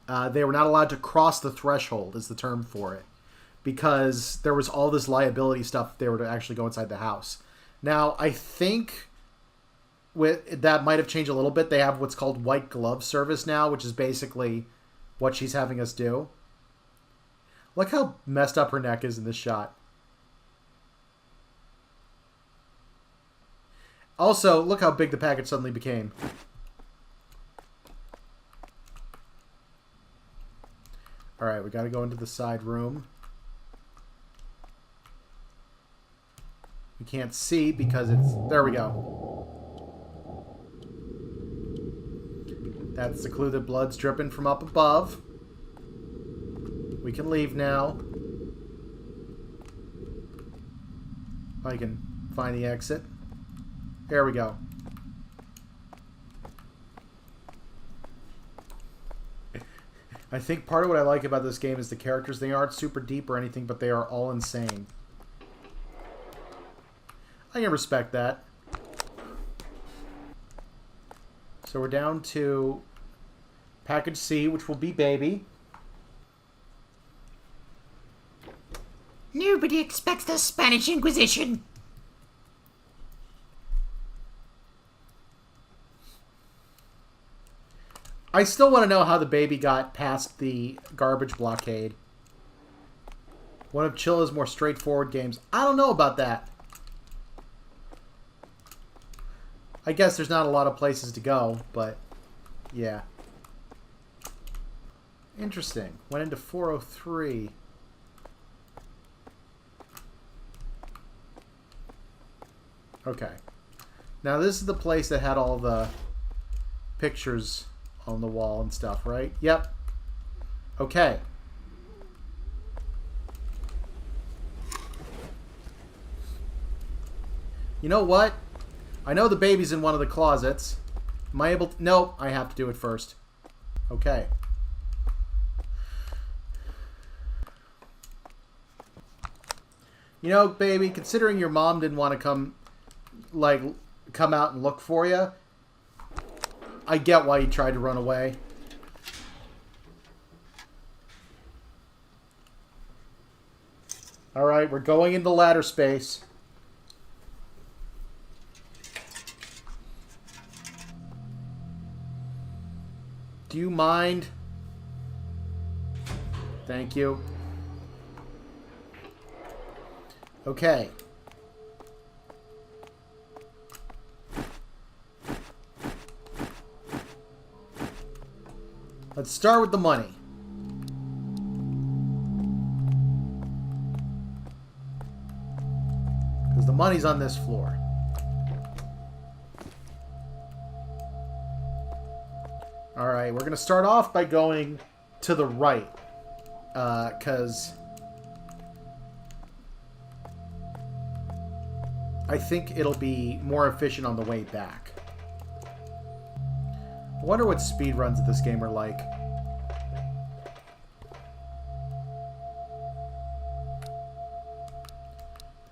They were not allowed to cross the threshold, is the term for it, because there was all this liability stuff if they were to actually go inside the house. Now, I think that might have changed a little bit. They have what's called white glove service now, which is basically what she's having us do. Look how messed up her neck is in this shot. Also, look how big the package suddenly became. Alright, we gotta go into the side room. We can't see because it's... There we go. That's the clue that blood's dripping from up above. We can leave now. If I can find the exit. There we go. I think part of what I like about this game is the characters. They aren't super deep or anything, but they are all insane. I can respect that. So we're down to package C, which will be baby. Nobody expects the Spanish Inquisition. I still want to know how the baby got past the garbage blockade. One of Chilla's more straightforward games. I don't know about that. I guess there's not a lot of places to go, but yeah. Interesting. Went into 403. Okay. Now this is the place that had all the pictures on the wall and stuff, right? Yep. Okay. You know what? I know the baby's in one of the closets. Am I able to... No, I have to do it first. Okay. You know, baby, considering your mom didn't want to come out and look for you, I get why you tried to run away. Alright, we're going into ladder space. Do you mind? Thank you. Okay. Let's start with the money. Because the money's on this floor. Alright, we're going to start off by going to the right. Because I think it'll be more efficient on the way back. I wonder what speed runs of this game are like.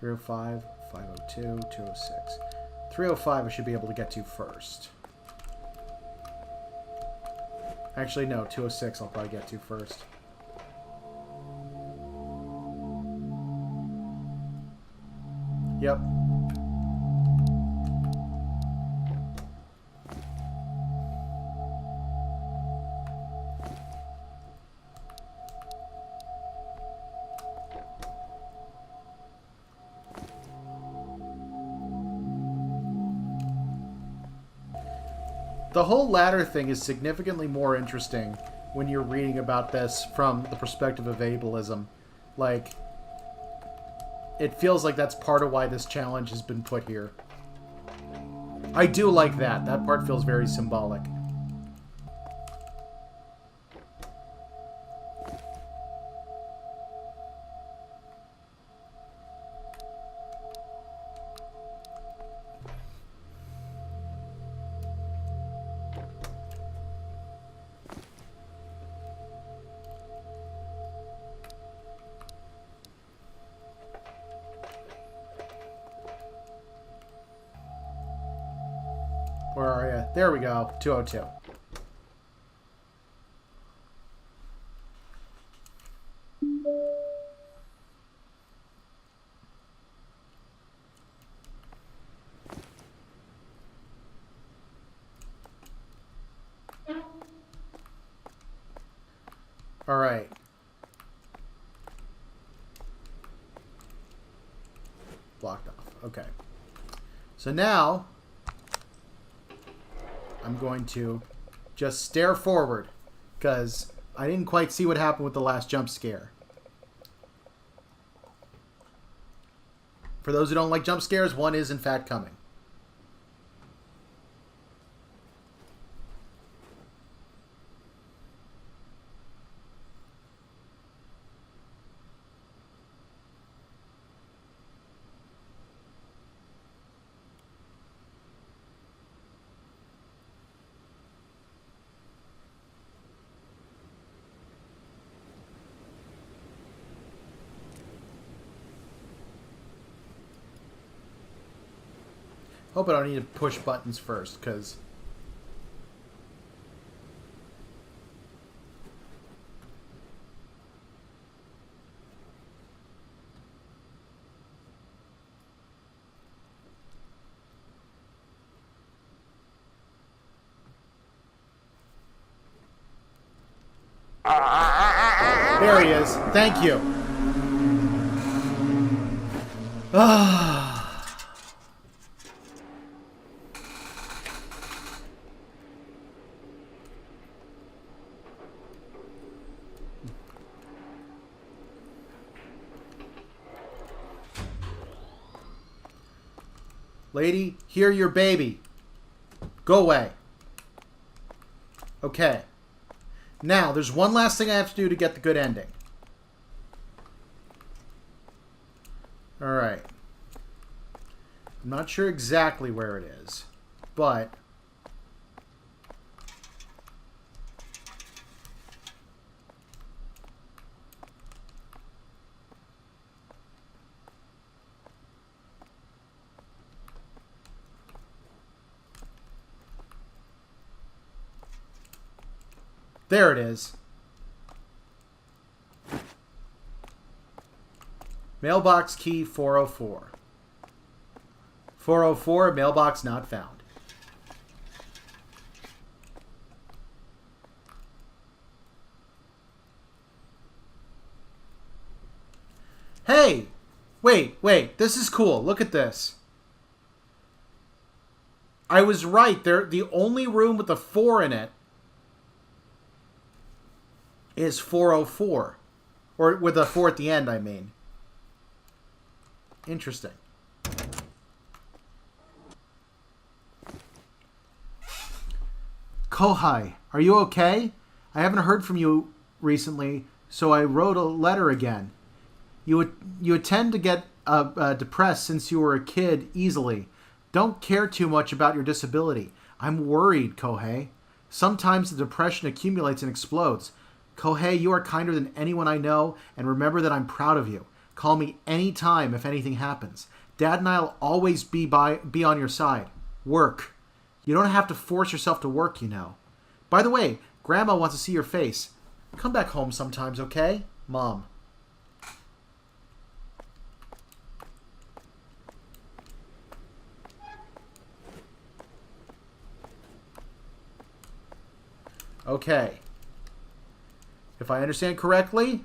.305, 502, 206. 305 I should be able to get to first. Actually, no, 206 I'll probably get to first. Yep. The whole ladder thing is significantly more interesting when you're reading about this from the perspective of ableism. Like, it feels like that's part of why this challenge has been put here. I do like that. That part feels very symbolic. Where are you? There we go. 202. All right. Blocked off. Okay. So now I'm going to just stare forward because I didn't quite see what happened with the last jump scare. For those who don't like jump scares, one is in fact coming. Hope I don't need to push buttons first, because there he is. Thank you. Ah. Lady, hear your baby. Go away. Okay. Now, there's one last thing I have to do to get the good ending. Alright. I'm not sure exactly where it is, but there it is. Mailbox key 404. 404, mailbox not found. Hey! Wait, this is cool. Look at this. I was right. The only room with a 4 in it is 404. Or with a 4 at the end, I mean. Interesting. Kohai, are you okay? I haven't heard from you recently, so I wrote a letter again. You tend to get depressed since you were a kid easily. Don't care too much about your disability. I'm worried, Kohei. Sometimes the depression accumulates and explodes. Kohei, you are kinder than anyone I know, and remember that I'm proud of you. Call me any time if anything happens. Dad and I'll always be on your side. Work. You don't have to force yourself to work, you know. By the way, Grandma wants to see your face. Come back home sometimes, okay? Mom. Okay. If I understand correctly,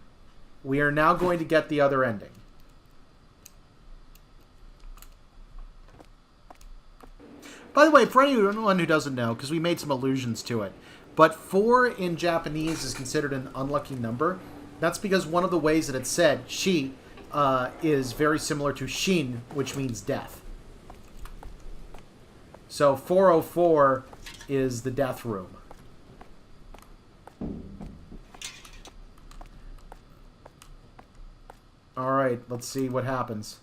we are now going to get the other ending. By the way, for anyone who doesn't know, because we made some allusions to it, but 4 in Japanese is considered an unlucky number. That's because one of the ways that it's said, she, is very similar to Shin, which means death. So 404 is the death room. Alright, let's see what happens.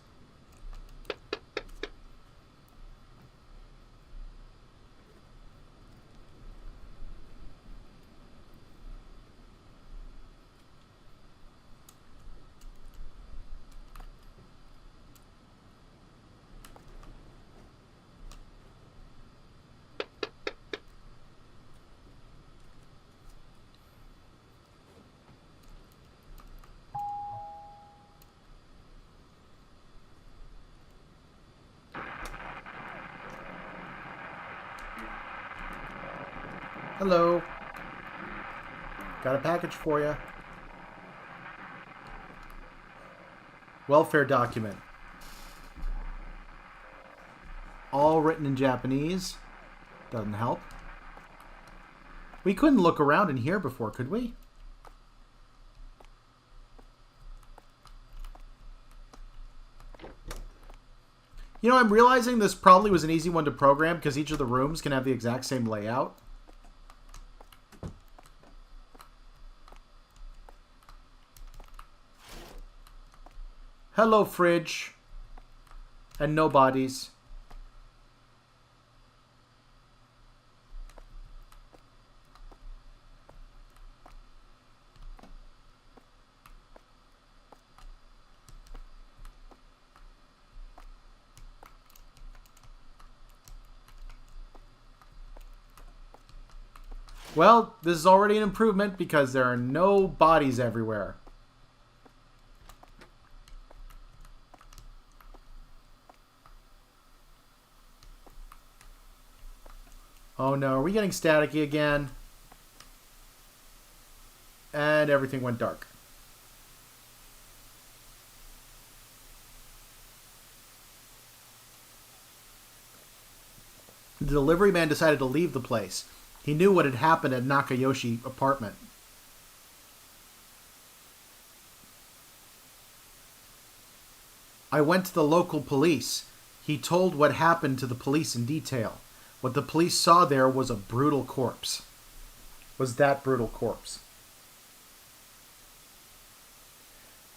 Hello. Got a package for you. Welfare document. All written in Japanese. Doesn't help. We couldn't look around in here before, could we? You know, I'm realizing this probably was an easy one to program because each of the rooms can have the exact same layout. Hello, fridge. And no bodies. Well, this is already an improvement because there are no bodies everywhere. Oh no, are we getting staticky again? And everything went dark. The delivery man decided to leave the place. He knew what had happened at Nakayoshi apartment. I went to the local police. He told what happened to the police in detail. What the police saw there was a brutal corpse. Was that brutal corpse?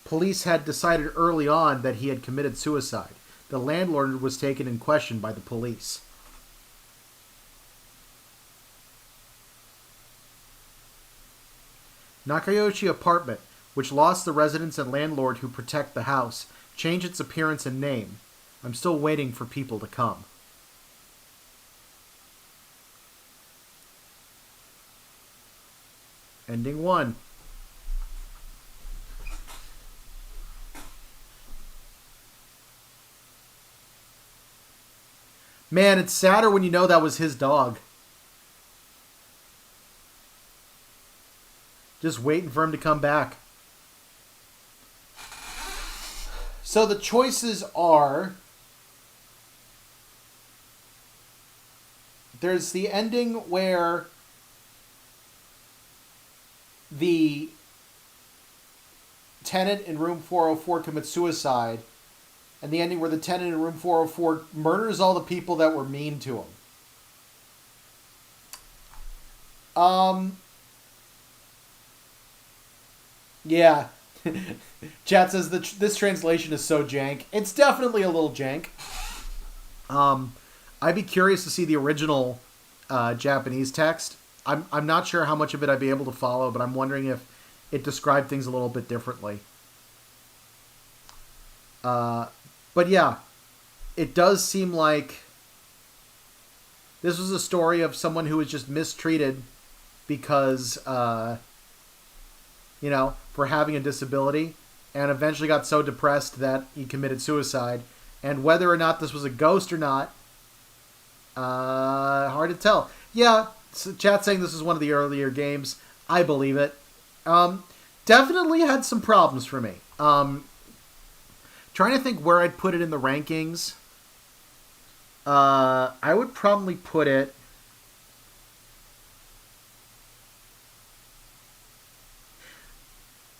Police had decided early on that he had committed suicide. The landlord was taken in question by the police. Nakayoshi apartment, which lost the residents and landlord who protect the house, changed its appearance and name. I'm still waiting for people to come. Ending 1. Man, it's sadder when you know that was his dog. Just waiting for him to come back. So the choices are... There's the ending where the tenant in room 404 commits suicide, and the ending where the tenant in room 404 murders all the people that were mean to him. Yeah. Chat says this translation is so jank. It's definitely a little jank. I'd be curious to see the original Japanese text. I'm not sure how much of it I'd be able to follow, but I'm wondering if it described things a little bit differently. But yeah, it does seem like this was a story of someone who was just mistreated because, you know, for having a disability, and eventually got so depressed that he committed suicide. And whether or not this was a ghost or not, hard to tell. Yeah, so chat saying this is one of the earlier games. I believe it. Definitely had some problems for me. Trying to think where I'd put it in the rankings. I would probably put it...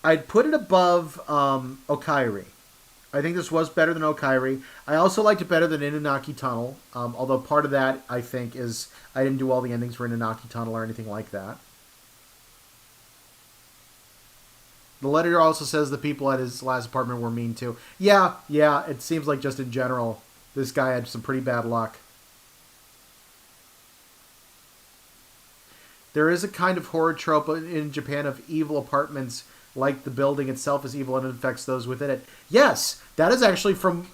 I'd put it above Okairi. I think this was better than Okairi. I also liked it better than Inunaki Tunnel, although part of that, I think, is I didn't do all the endings for Inunaki Tunnel or anything like that. The letter also says the people at his last apartment were mean too. Yeah, it seems like just in general, this guy had some pretty bad luck. There is a kind of horror trope in Japan of evil apartments, like the building itself is evil and it affects those within it. Yes, that is actually from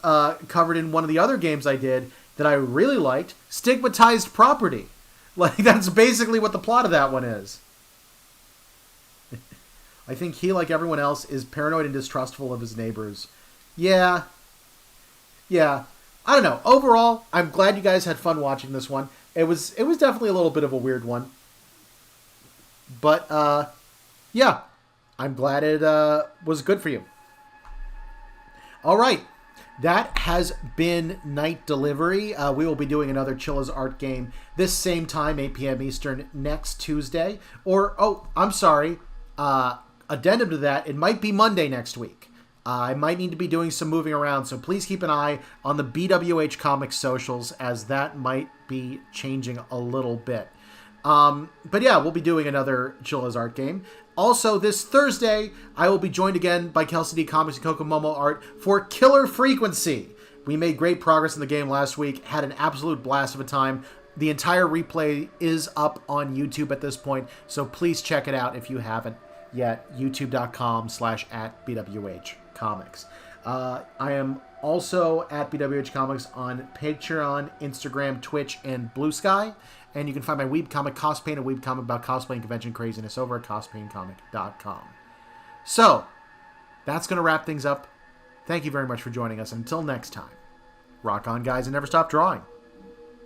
covered in one of the other games I did that I really liked, Stigmatized Property. Like, that's basically what the plot of that one is. I think he, like everyone else, is paranoid and distrustful of his neighbors. Yeah. I don't know. Overall, I'm glad you guys had fun watching this one. It was definitely a little bit of a weird one. But, yeah. I'm glad it was good for you. All right. That has been Night Delivery. We will be doing another Chilla's Art game this same time, 8 p.m. Eastern, next Tuesday. Or, I'm sorry. Addendum to that, it might be Monday next week. I might need to be doing some moving around, so please keep an eye on the BWHComics socials, as that might be changing a little bit. But yeah, we'll be doing another Chilla's Art game. Also, this Thursday, I will be joined again by Kelsey D Comics and Kokomomo Art for Killer Frequency. We made great progress in the game last week, had an absolute blast of a time. The entire replay is up on YouTube at this point, so please check it out if you haven't yet. youtube.com/@BWHComics. I am also at BWHComics on Patreon, Instagram, Twitch, and Blue Sky. And you can find my webcomic Cospaint, a webcomic about cosplay and convention craziness, over at cosplayandcomic.com. So, that's going to wrap things up. Thank you very much for joining us. Until next time, rock on, guys, and never stop drawing.